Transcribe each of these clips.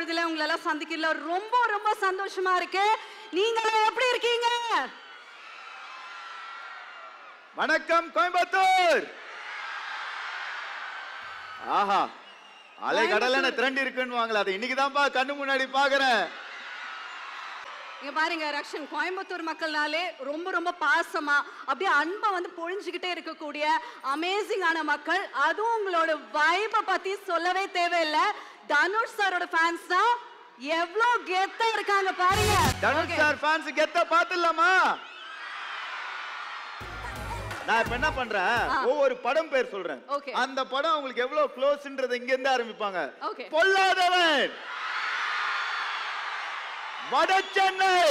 பொழுதுல உங்களை எல்லாம் சந்திக்கல ரொம்ப ரொம்ப சந்தோஷமா இருக்கு. நீங்க எப்படி இருக்கீங்க? வணக்கம் கோயம்புத்தூர். ஆஹா, அலை கடல்ல திரண்டு இருக்குன்னு வாங்கல, அதை இன்னைக்கு தான்ப்பா கண்ணு முன்னாடி பாக்குறேன். இங்க பாருங்க ரக்ஷன், கோயம்புத்தூர் மக்கள்னாலே ரொம்ப ரொம்ப பாசமா அப்படியே அன்பை வந்து பொழிஞ்சுக்கிட்டே இருக்கக்கூடிய அமேசிங்கான மக்கள். அதுவும் உங்களோட வைபை பத்தி சொல்லவே தேவையில்லை. தனுஷ் சாரோட ஃபேன்ஸ் தான் எவ்வளவு கெத்தா இருக்காங்க பாருங்க. தனுஷ் சார் ஃபேன்ஸ் கெத்தா பாத்துடலாமா? நான் இப்ப என்ன பண்றேன், ஒவ்வொரு படம் பேர் சொல்றேன். அந்த படம் உங்களுக்கு எவ்வளவு க்ளோஸ்ன்றது இங்க இருந்து ஆரம்பிப்பாங்க. பொல்லாதவன், வட சென்னை,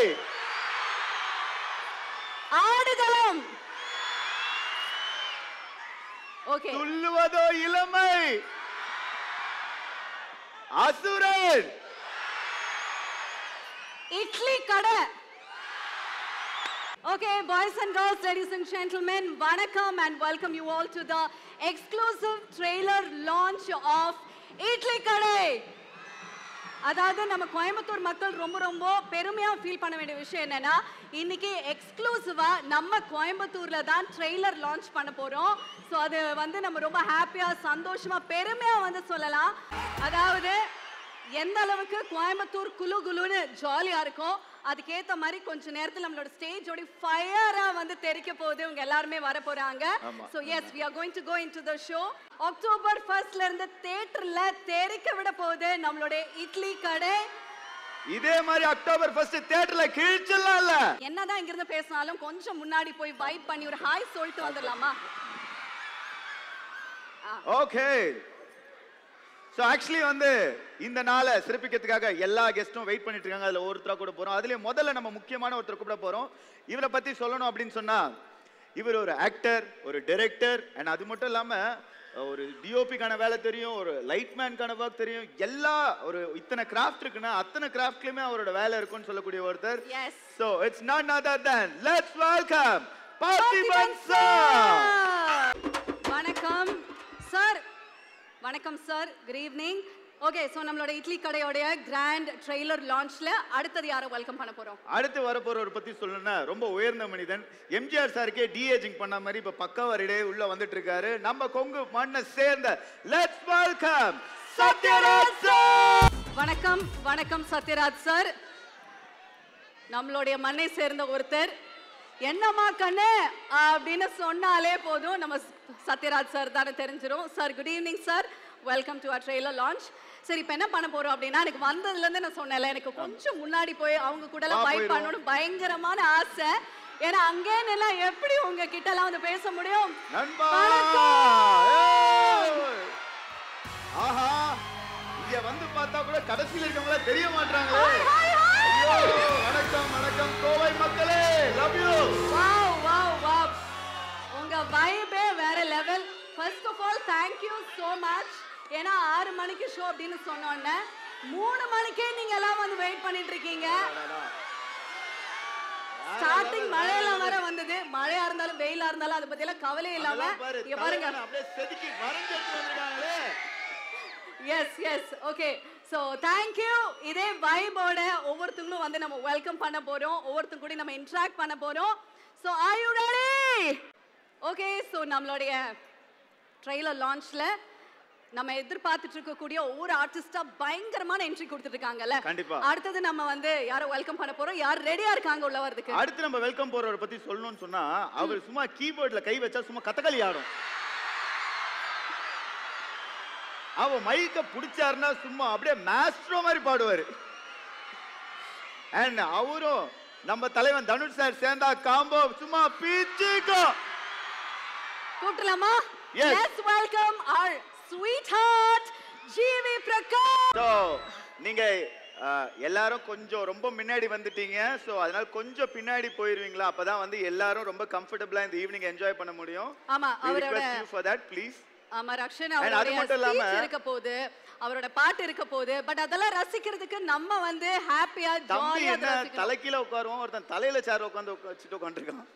ஆடுகளம், துள்ளுவதோ இளமை, அசுரன், இட்லி கடை. Okay, boys and girls, ladies and gentlemen, vanakkam and welcome you all to the exclusive trailer launch of Idli Kadai. அதாவது நம்ம கோயம்புத்தூர் மக்கள் ரொம்ப ரொம்ப பெருமையா ஃபீல் பண்ண வேண்டிய விஷயம் என்னன்னா, இன்னைக்கு எக்ஸ்க்ளூசிவா நம்ம கோயம்புத்தூர்ல தான் ட்ரெய்லர் லான்ச் பண்ண போறோம். ஸோ அது வந்து நம்ம ரொம்ப ஹாப்பியா சந்தோஷமா பெருமையா வந்து சொல்லலாம். அதாவது எந்த அளவுக்கு கோயம்புத்தூர் குலு குலுன்னு ஜாலியா இருக்கும், அதுக்கேற்ற மாதிரி கொஞ்ச நேரத்தில் நம்மளோட ஸ்டேஜோட ஃபயரா வந்து தெரிக்க போகுது. உங்க எல்லாருமே வர போறாங்க. So yes, we are going to go into the show. October 1st இருந்து தியேட்டர்ல தெரிக்க விட போகுது நம்மளோட இட்லி கடை. இதே மாதிரி அக்டோபர் 1 தியேட்டர்ல கிழிச்சலாம் இல்ல. என்னதான் இங்க இருந்து பேசினாலும் கொஞ்சம் முன்னாடி போய் வைப் பண்ணி ஒரு ஹாய் சொல்லிட்டு வந்துடலாமா? ஓகே. சோ ஆக்சுவலி வந்து இந்த நாளை சிறப்பிக்கிறதுக்காக எல்லா கெஸ்டும் வெயிட் பண்ணிட்டு இருக்காங்க. அதுல ஒருத்தரா கூட போறோம். அதுலயே முதல்ல நம்ம முக்கியமான ஒருத்தர் கூப்பிட போறோம். இவரை பத்தி சொல்லணும் அப்படின்னு சொன்னா, இவர் ஒரு ஆக்டர், ஒரு டைரக்டர், அண்ட் அது மட்டும் இல்லாம ஒரு டிஓபிக்கான வேலை தெரியும், ஒரு லைட்மேனுக்கான ஒர்க் தெரியும். எல்லா ஒரு இத்தனை கிராஃப்ட் இருக்குன்னா அத்தனை கிராஃப்ட்லயுமே அவரோட வேலை இருக்குன்னு சொல்லக்கூடிய ஒருத்தர். So it's none other than let's welcome Parthiban sir. வணக்கம் சார். வணக்கம் sir, good evening. Okay, so நம்மளோட இட்லி கடையோடைய கிராண்ட் ட்ரெய்லர் லான்ச்ல அடுத்தது யாரை வெல்கம் பண்ண போறோம்? அடுத்து வரப்போறவர் பத்தி சொல்லணும்னா ரொம்ப உயர்ந்த மனிதன். எம்ஜிஆர் சாருக்கே டிஏஜிங் பண்ண மாதிரி இப்ப பக்காவா ரெடியே உள்ள வந்துட்டு இருக்காரு. நம்ம கொங்கு மண்ணை சேர்ந்த லெட்ஸ் வெல்கம் சத்யராஜ் சார். வணக்கம். வணக்கம் சத்யராஜ் சார். நம்மளுடைய மண்ணை சேர்ந்த ஒருத்தர். என்னம்மா கண்ணு அப்படின்னு சொன்னாலே போதும் நம்ம சத்யராஜ் சார் தானே தெரிஞ்சிடும். Sir good evening sir, welcome to our trailer launch. சரி, இப்போ என்ன பண்ண போறோம் அப்படின்னா, எனக்கு வந்ததுலேருந்து நான் சொன்னேன்ல, எனக்கு கொஞ்சம் முன்னாடி போய் அவங்க கூட எல்லாம் வைப் பண்ணணும்னு பயங்கரமான ஆசை. ஏன்னா அங்கே எல்லாம் எப்படி உங்க கிட்ட எல்லாம் வந்து பேச முடியும்? ஆஹா, இங்க வந்து பார்த்தா கூட கடைசியில் இருக்கவங்கள தெரிய மாட்டாங்க. வணக்கம் வணக்கம் கோவை மக்களே, love you. Wow wow wow, உங்க வைபே வேற level. First of all thank you so much. ஏன்னா 6 மணிக்கு ஷோ அப்படின்னு சொன்னோன்னே 3 மணிக்கே நீங்க எல்லாம் வந்து வெயிட் பண்ணிட்டு இருக்கீங்க. ஸ்டார்டிங் மழையெல்லாம் வர வந்தது. மழையா இருந்தாலும் வெயிலா இருந்தாலும் அதை பத்தி எல்லாம் கவலை இல்லாம இங்க பாருங்க அப்படியே செதுக்கி வரைஞ்சிட்டு வந்திருக்காங்களே. Yes yes, okay. So thank you. இதே வைபோட ஒவ்வொருத்தங்களும் வந்து நம்ம வெல்கம் பண்ண போறோம், ஒவ்வொருத்தங்க கூட நம்ம இன்ட்ராக்ட் பண்ண போறோம். So are you ready? Okay, so நம்மளுடைய ட்ரெய்லர் லான்ச்ல நம்ம எதிர்பார்த்துட்டு இருக்கக்கூடிய ஒவ்வொரு ஆர்டிஸ்டா பயங்கரமான என்ட்ரி கொடுத்துட்டு இருக்காங்கல்ல. அடுத்தது நம்ம வந்து யாரை வெல்கம் பண்ண போறோம்? யார் ரெடியா இருக்காங்க உள்ள வரதுக்கு? அடுத்து நம்ம வெல்கம் போறவரை பத்தி சொல்லணும்னு சொன்னா, அவர் சும்மா கீபோர்ட்ல கை வச்சா சும்மா கதகளி ஆடும். அவ மைக்க பிடிச்சாருன்னா சும்மா அப்படியே மாஸ்ட்ரோ மாதிரி பாடுவாரு. அண்ட் அவரும் நம்ம தலைவன் தனுஷ் சார் சேர்ந்தா காம்போ சும்மா பீச்சிக்கோ. கூட்டலாமா? Let's welcome our sweetheart GV Prakash. So நீங்க எல்லாரும் கொஞ்சம் ரொம்ப முன்னாடி வந்துட்டீங்க. சோ அதனால கொஞ்சம் பின்னாடி போயிருவீங்களா? அப்பதான் வந்து எல்லாரும் ரொம்ப கம்ஃபர்ட்டபிளா இந்த ஈவினிங் என்ஜாய் பண்ண முடியும். ஆமா, அவரோட for that please. ஆமா ரக்ஷன், அவரோட ஸ்பீச் இருக்க போகுது, அவரோட பாட்டு இருக்க போகுது. பட் அதெல்லாம் ரசிக்கிறதுக்கு நம்ம வந்து ஹாப்பியா ஜாலியா தலைக்கீழ உட்காருவோம், ஒருத்தன் தலையில சேர் உட்கார்ந்து வச்சுட்டு உட்கார்ந்திருக்கான்.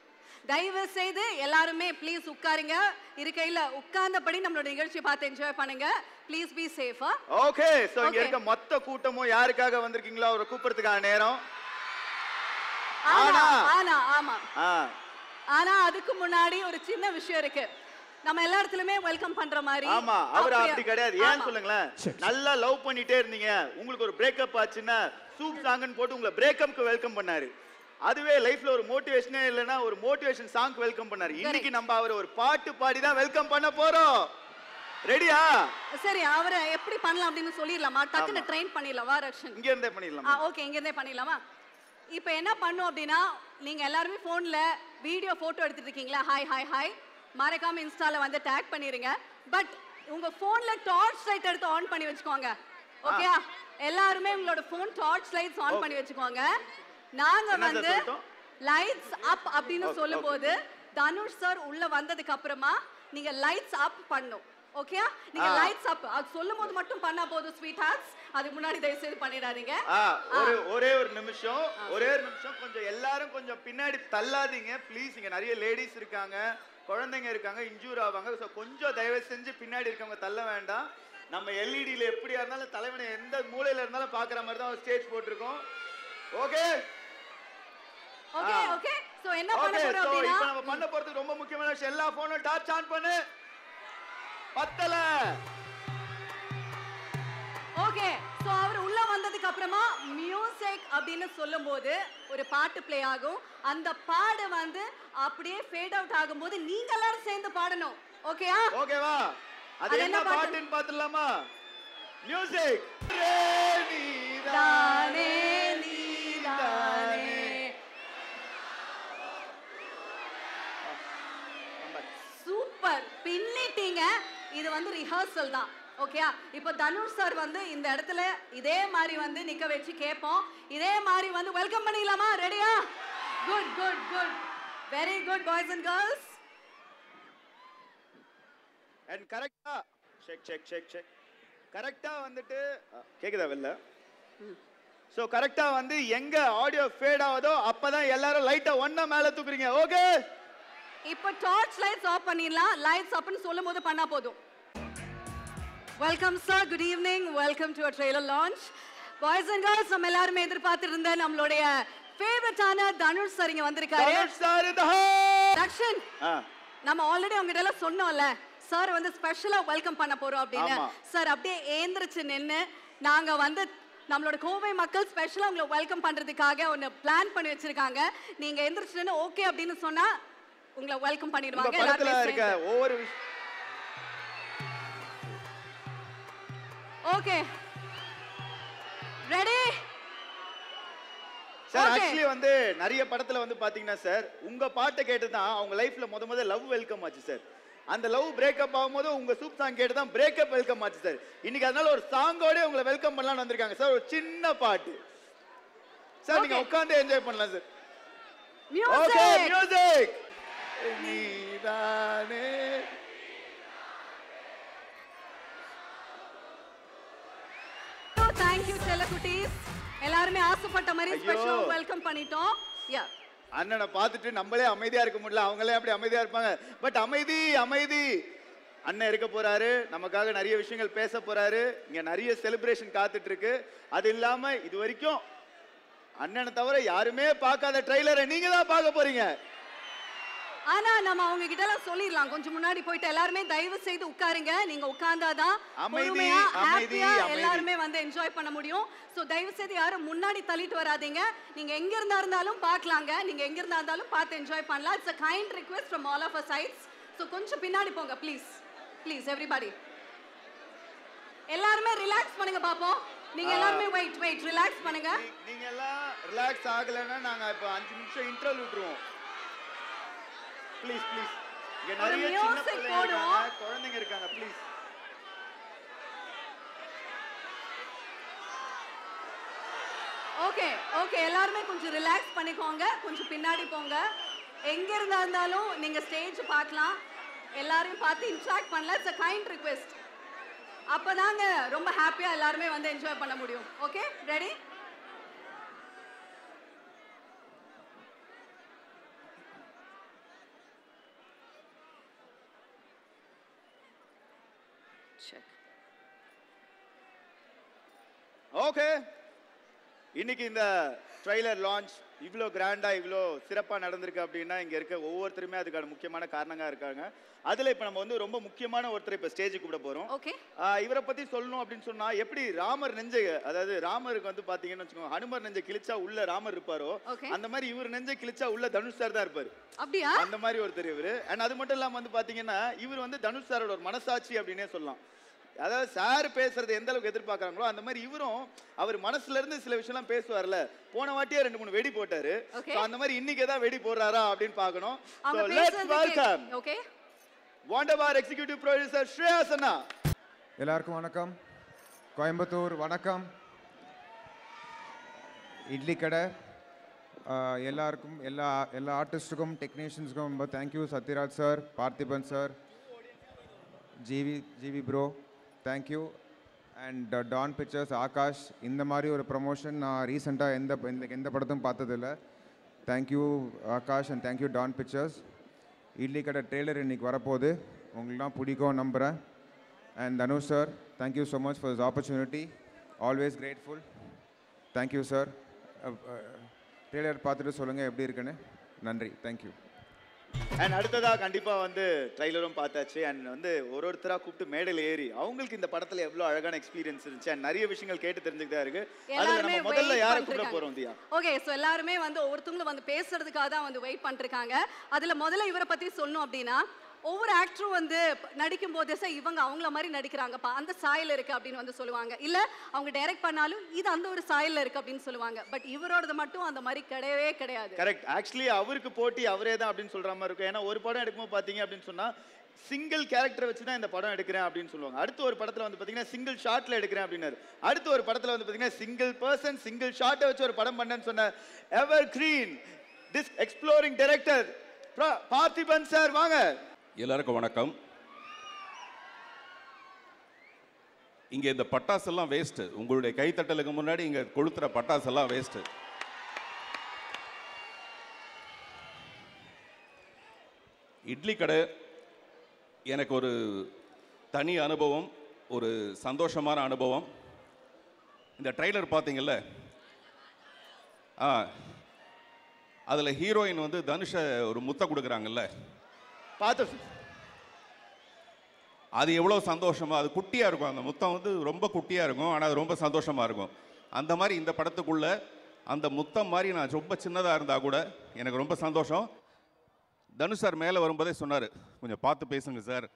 தயவு செய்து எல்லாருமே ப்ளீஸ் உட்காருங்க. இருக்கையில உட்கார்ந்தபடி நம்மளோட நிகழ்ச்சியை பார்த்து என்ஜாய் பண்ணுங்க. ப்ளீஸ் பி சேஃபா. ஓகே, சோ இங்க இருக்க மொத்த கூட்டமும் யாருக்காக வந்திருக்கீங்களோ அவரை கூப்பிடுறதுக்கான நேரம். ஆனா அதுக்கு முன்னாடி ஒரு சின்ன விஷயம் இருக்கு. நம்ம எல்லா இடத்துலயுமே வெல்கம் பண்ற மாதிரி. ஆமா, அவர் அப்படி கிடையாது. ஏன் சொல்லுங்களேன், நல்லா லவ் பண்ணிட்டே இருந்தீங்க, உங்களுக்கு ஒரு பிரேக்கப் ஆச்சுன்னா சூப் சாங்னு போட்டு உங்களை பிரேக்கப்க்கு வெல்கம் பண்ணாரு. அதுவே லைஃப்ல ஒரு மோட்டிவேஷனே இல்லைன்னா ஒரு மோட்டிவேஷன் சாங் வெல்கம் பண்ணாரு. இன்னைக்கு நம்ம அவரை ஒரு பாட்டு பாடி தான் வெல்கம் பண்ண போறோம். ரெடியா? சரி, அவரை எப்படி பண்ணலாம் அப்படின்னு சொல்லிடலாமா? டக்குன்னு ட்ரெயின் பண்ணிடலாமா ரக்ஷன்? இங்க இருந்தே பண்ணிடலாமா? ஓகே, இங்க இருந்தே பண்ணிடலாமா? இப்போ என்ன பண்ணும் அப்படின்னா, நீங்க எல்லாருமே போன்ல வீடியோ போட்டோ எடுத்துட்டு இருக்கீங்களா? ஹாய் ஹாய் ஹாய், மறக்காம இன்ஸ்டால வந்து டேக் பண்ணிருங்க. பட் உங்க போன்ல டார்ச் லைட் எடுத்து ஆன் பண்ணி வச்சுக்கோங்க. ஓகே, எல்லாருமே உங்களோட போன் டார்ச் லைட்ஸ் ஆன் பண்ணி வச்சுக்கோங்க. நாங்க வந்து லைட்ஸ் அப் அப்படின்னு சொல்லும்போது தனுஷ் சார் உள்ள வந்ததுக்கு அப்புறமா நீங்க லைட்ஸ் அப் பண்ணும். ஓகே, நீங்க லைட்ஸ் அப் அது சொல்லும்போது மட்டும் பண்ணா போதும் ஸ்வீட் ஹார்ட்ஸ். அதுக்கு முன்னாடி தயவு செய்து பண்ணிடாதீங்க. ஒரே ஒரு நிமிஷம் கொஞ்சம் எல்லாரும் கொஞ்சம் பின்னாடி தள்ளாதீங்க ப்ளீஸ். இங்க நிறைய லேடிஸ் இருக்காங்க, குழந்தைங்க இருக்காங்க, இன்ஜூர் ஆவாங்க. ஸோ கொஞ்சம் தயவு செஞ்சு பின்னாடி இருக்கவங்க தள்ள வேண்டாம். நம்ம எல்இடியில எப்படியா இருந்தாலும் தலைவனை எந்த மூலையில இருந்தாலும் பாக்குற மாதிரி தான் ஸ்டேஜ் போட்டிருக்கோம். ஓகே ஓகே ஓகே, சோ என்ன பண்ண போறோம் அப்படினா, இப்போ நம்ம பண்ண போறது ரொம்ப முக்கியமான விஷயம். எல்லா போனும் டார்ச் ஆன் பண்ணு. பத்தல. ஓகே, சோ அவர் உள்ள வந்ததுக்கு அப்புறமா மியூசிக் அப்படின்னு சொல்லும்போது ஒரு பாட்டு ப்ளே ஆகும். அந்த பாடு வந்து அப்படியே ஃபேட் அவுட் ஆகும்போது நீங்க எல்லாரும் சேர்ந்து பாடணும். ஓகேயா? ஓகேவா? அது என்ன பாட்டுன்னு பாத்துடலாமா? மியூசிக். நீதானே நீதானே. சூப்பர், பின்னிட்டீங்க. இது வந்து ரிஹர்சல் தான். ஓகேயா? இப்போ தனுஷ் சார் வந்து இந்த இடத்துல இதே மாதிரி வந்து நிக்க வச்சு கேட்போம். இதே மாதிரி வந்து வெல்கம் பண்ணிடலாமா? ரெடியா? Good good good, very good boys and girls. And கரெக்ட்டா செக் செக் செக் செக் கரெக்ட்டா வந்துட்டு கேக்குதா வெல்ல? சோ கரெக்ட்டா வந்து எங்க ஆடியோ ஃபேட் ஆவதோ அப்பதான் எல்லாரும் லைட்டா ஒண்ணா மேல தூக்குறீங்க. ஓகே, இப்போ டார்ச் லைட்ஸ் ஆஃப் பண்ணிடலாம். லைட்ஸ் ஆஃப்னு சொல்லும்போது பண்ணா போதும். Welcome sir, good evening, welcome to our trailer launch. Boys and girls, நம்ம எல்லாரும் எதிர்பார்த்துட்டு இருந்த நம்மளுடைய ஃபேவரட்டான தனுஷ் சார் இங்க வந்திருக்காரு. தனுஷ் சார் இந்த ஹவுஸ். ரக்ஷன், நம்ம ஆல்ரெடி அவங்க எல்லாம் சொன்னோம்ல, சார் வந்து ஸ்பெஷலா வெல்கம் பண்ண போறோம் அப்படின்னு. சார் அப்படியே ஏந்திரிச்சு நின்னு நாங்க வந்து நம்மளோட கோவை மக்கள் ஸ்பெஷலா உங்களை வெல்கம் பண்றதுக்காக ஒன்னு பிளான் பண்ணி வச்சிருக்காங்க. நீங்க எந்திரிச்சு நின்னு ஓகே அப்படின்னு சொன்னா உங்களை வெல்கம் பண்ணிடுவாங்க. எல்லாரும் ஒவ்வொரு ஓகே, ரெடி சார்? ஆக்சுவலி வந்து நிறைய படத்துல வந்து பாத்தீங்கன்னா சார் உங்க பாட்டை கேட்டு தான் அவங்க லைஃப்ல முத லவ் வெல்கம் ஆச்சு சார். அந்த லவ் பிரேக்கப் ஆகும்போது உங்க சூப் சாங் கேட்டு தான் பிரேக்கப் வெல்கம் ஆச்சு சார். இன்னைக்கு அதனால ஒரு சாங்கோட உங்களை வெல்கம் பண்ணலாம்னு வந்திருக்காங்க சார். ஒரு சின்ன பாட்டு சார், நீங்க உட்கார்ந்து என்ஜாய் பண்ணலாம் சார். Okay, music. நீதானே Thank you செல்லகுட்டீஸ். எல்லாரும் ஆசைப்பட்ட மாதிரி ஸ்பெஷல் வெல்கம் பண்ணிட்டோம். யா, அண்ணனை பார்த்துட்டு நம்மளே அமைதியா இருக்க முடியல, அவங்களே அப்படி அமைதியா இருப்பாங்க. பட் அமைதி அமைதி, அண்ணன் இருக்க போறாரு, நமக்காக நிறைய விஷயங்கள் பேச போறாரு. இங்க நிறைய செலிப்ரேஷன் காத்துட்டு இருக்கு. அது இல்லாம இது வரைக்கும் அண்ணனை தவிர யாருமே பார்க்காத ட்ரெய்லரை நீங்க தான் பார்க்க போறீங்க. ஆனா நம்ம அவங்க கிட்ட எல்லாம் சொல்லிடலாம், கொஞ்சம் முன்னாடி போயிட்டு எல்லாருமே தயவு செய்து உட்காருங்க. நீங்க உட்கார்ந்தாதான் பொறுமையா ஹாப்பியா எல்லாருமே வந்து என்ஜாய் பண்ண முடியும். சோ தயவு செய்து யாரும் முன்னாடி தள்ளிட்டு வராதீங்க. நீங்க எங்க இருந்தாலும் பார்க்கலாங்க, நீங்க எங்க இருந்தாலும் பார்த்து என்ஜாய் பண்ணலாம். It's a kind request from all of our sides. So கொஞ்சம் பின்னாடி போங்க ப்ளீஸ் ப்ளீஸ் எவ்ரிபடி. எல்லாருமே ரிலாக்ஸ் பண்ணுங்க பாப்போம். நீங்க எல்லாருமே வெயிட் ரிலாக்ஸ் பண்ணுங்க. நீங்க எல்லாம் ரிலாக்ஸ் ஆகலன்னா நாங்க இப்ப 5 நிமிஷம் இன்ட்ரோல் விட்டுருவோம். ப்ளீஸ் ப்ளீஸ், இங்க நிறைய சின்ன பிள்ளைங்க இருக்காங்க, குழந்தைங்க இருக்காங்க. ப்ளீஸ் ஓகே ஓகே, எல்லாருமே கொஞ்சம் ரிலாக்ஸ் பண்ணிக்கோங்க. கொஞ்சம் பின்னாடி போங்க. எங்க இருந்தாலும் நீங்க ஸ்டேஜ் பார்க்கலாம், எல்லாரையும் பார்த்து இன்டராக்ட் பண்ணலாம். It's a kind request. அப்பதாங்க ரொம்ப ஹாப்பியா எல்லாருமே வந்து என்ஜாய் பண்ண முடியும். Okay, ready? check. ஓகே, இன்னைக்கு இந்த ட்ரைலர் லான்ச் இவ்வளோ கிராண்டா இவ்வளோ சிறப்பாக நடந்திருக்கு அப்படின்னா இங்கே இருக்க ஒவ்வொருத்தருமே அதுக்கான முக்கியமான காரணங்க இருக்காங்க. அதில் இப்போ நம்ம வந்து ரொம்ப முக்கியமான ஒருத்தர் இப்போ ஸ்டேஜுக்கு கூப்பிட போகிறோம். ஓகே. இவரை பற்றி சொல்லணும் அப்படின்னு சொன்னால் எப்படி ராமர் நெஞ்சை, அதாவது ராமருக்கு வந்து பார்த்தீங்கன்னு வச்சுக்கோங்க, ஹனுமர் நெஞ்சை கிழிச்சா உள்ள ராமர் இருப்பாரோ அந்த மாதிரி இவர் நெஞ்சை கிழிச்சா உள்ள தனுஷ் சார் தான் இருப்பார். அப்படியா? அந்த மாதிரி ஒருத்தர் இவர். அண்ட் அது மட்டும் இல்லாமல் வந்து பார்த்தீங்கன்னா இவர் வந்து தனுஷ் சாரோட ஒரு மனசாட்சி அப்படின்னே சொல்லலாம். அதாவது சார் பேசுறது எந்த அளவுக்கு எதிர்பார்க்கறாங்களோ அந்த மாதிரி இவரும் அவர் மனசுல இருந்து சில விஷயம்லாம் பேசுவார்ல. போன வாட்டியே 2-3 வெடி போட்டாரு. சோ அந்த மாதிரி இன்னைக்கு ஏதாவது வெடி போடுறாரா அப்படின்னு பார்க்கணும். So let's welcome okay Wunderbar executive producer Shreyas அண்ணா. எல்லாருக்கும் வணக்கம். கோயம்புத்தூர் வணக்கம். இட்லி கடை எல்லாருக்கும் எல்லா ஆர்டிஸ்ட்டுக்கும் டெக்னீஷியன்ஸுக்கும் ரொம்ப thank you. Sathyaraj sir, Parthiban sir, GV bro thank you. And Dawn Pictures, Aakash. இந்த மாதிரி ஒரு ப்ரமோஷன் நான் ரீசெண்டாக எந்த படத்தும் பார்த்ததில்லை. Thank you Aakash and thank you Dawn Pictures. Idli Kadai trailer இன்றைக்கி வரப்போகுது, உங்களுக்குலாம் பிடிக்கும் நம்புகிறேன். And Dhanush sir, thank you so much for this opportunity. Always grateful. Thank you sir. Trailer பார்த்துட்டு சொல்லுங்கள் எப்படி இருக்குன்னு. நன்றி, தேங்க்யூ. அண்ட் அடுத்ததாக கண்டிப்பாக வந்து ட்ரைலரும் பார்த்தாச்சு. அண்ட் வந்து ஒருத்தராக கூப்பிட்டு மேடையில் ஏறி அவங்களுக்கு இந்த படத்தில் எவ்வளோ அழகான எக்ஸ்பீரியன்ஸ் இருந்துச்சு அண்ட் நிறைய விஷயங்கள் கேட்டு தெரிஞ்சுக்கிட்டா இருக்கு. அதில் நம்ம முதல்ல யாரை கூப்பிட போகிறோம் தியா? ஓகே, ஸோ எல்லாருமே வந்து ஒவ்வொருத்தவங்களும் வந்து பேசுறதுக்காக தான் வந்து வெயிட் பண்ணிருக்காங்க. அதில் முதல்ல இவரை பற்றி சொல்லணும் அப்படின்னா, ஒவ்வொரு ஆக்டரும் வந்து நடிக்கும் போது சார் இவங்க அவங்கள மாதிரி நடிக்கிறாங்கப்பா, அந்த சாயல் இருக்கு அப்படின்னு வந்து சொல்லுவாங்க. இல்ல அவங்க டைரக்ட் பண்ணாலும் இது அந்த ஒரு சாயல்ல இருக்கு அப்படின்னு சொல்லுவாங்க. பட் இவரோடது மட்டும் அந்த மாதிரி கிடையவே கிடையாது. கரெக்ட். ஆக்சுவலி அவருக்கு போட்டி அவரே தான் அப்படின்னு சொல்ற மாதிரி இருக்கும். ஏன்னா ஒரு படம் எடுக்கும்போது பாத்தீங்க அப்படின்னு சொன்னா சிங்கிள் கேரக்டரை வச்சு தான் இந்த படம் எடுக்கிறேன் அப்படின்னு சொல்லுவாங்க. அடுத்த ஒரு படத்துல வந்து பாத்தீங்கன்னா சிங்கிள் ஷாட்ல எடுக்கிறேன் அப்படின்னாரு. அடுத்த ஒரு படத்துல வந்து பாத்தீங்கன்னா சிங்கிள் பர்சன் சிங்கிள் ஷாட்டை வச்சு ஒரு படம் பண்ணேன்னு சொன்ன எவர் green disk exploring director Parthiban sir, வாங்க. எல்லாருக்கும் வணக்கம். இங்கே இந்த பட்டாசெல்லாம் வேஸ்ட்டு. உங்களுடைய கைத்தட்டலுக்கு முன்னாடி இங்கே கொளுத்துற பட்டாசெல்லாம் வேஸ்ட்டு. இட்லி கடை எனக்கு ஒரு தனி அனுபவம், ஒரு சந்தோஷமான அனுபவம். இந்த ட்ரைலர் பார்த்தீங்கல்ல, அதில் ஹீரோயின் வந்து தனுஷை ஒரு முத்த கொடுக்குறாங்கல்ல, பார்த்து அது எவ்வளோ சந்தோஷமாக, அது குட்டியாக இருக்கும். அந்த முத்தம் வந்து ரொம்ப குட்டியாக இருக்கும், ஆனால் அது ரொம்ப சந்தோஷமாக இருக்கும். அந்த மாதிரி இந்த படத்துக்குள்ள அந்த முத்தம் மாதிரி நான் ரொம்ப சின்னதாக இருந்தால் கூட எனக்கு ரொம்ப சந்தோஷம். தனுஷ் சார் மேலே வரும்போதே சொன்னார், கொஞ்சம் பார்த்து பேசுங்க சார்,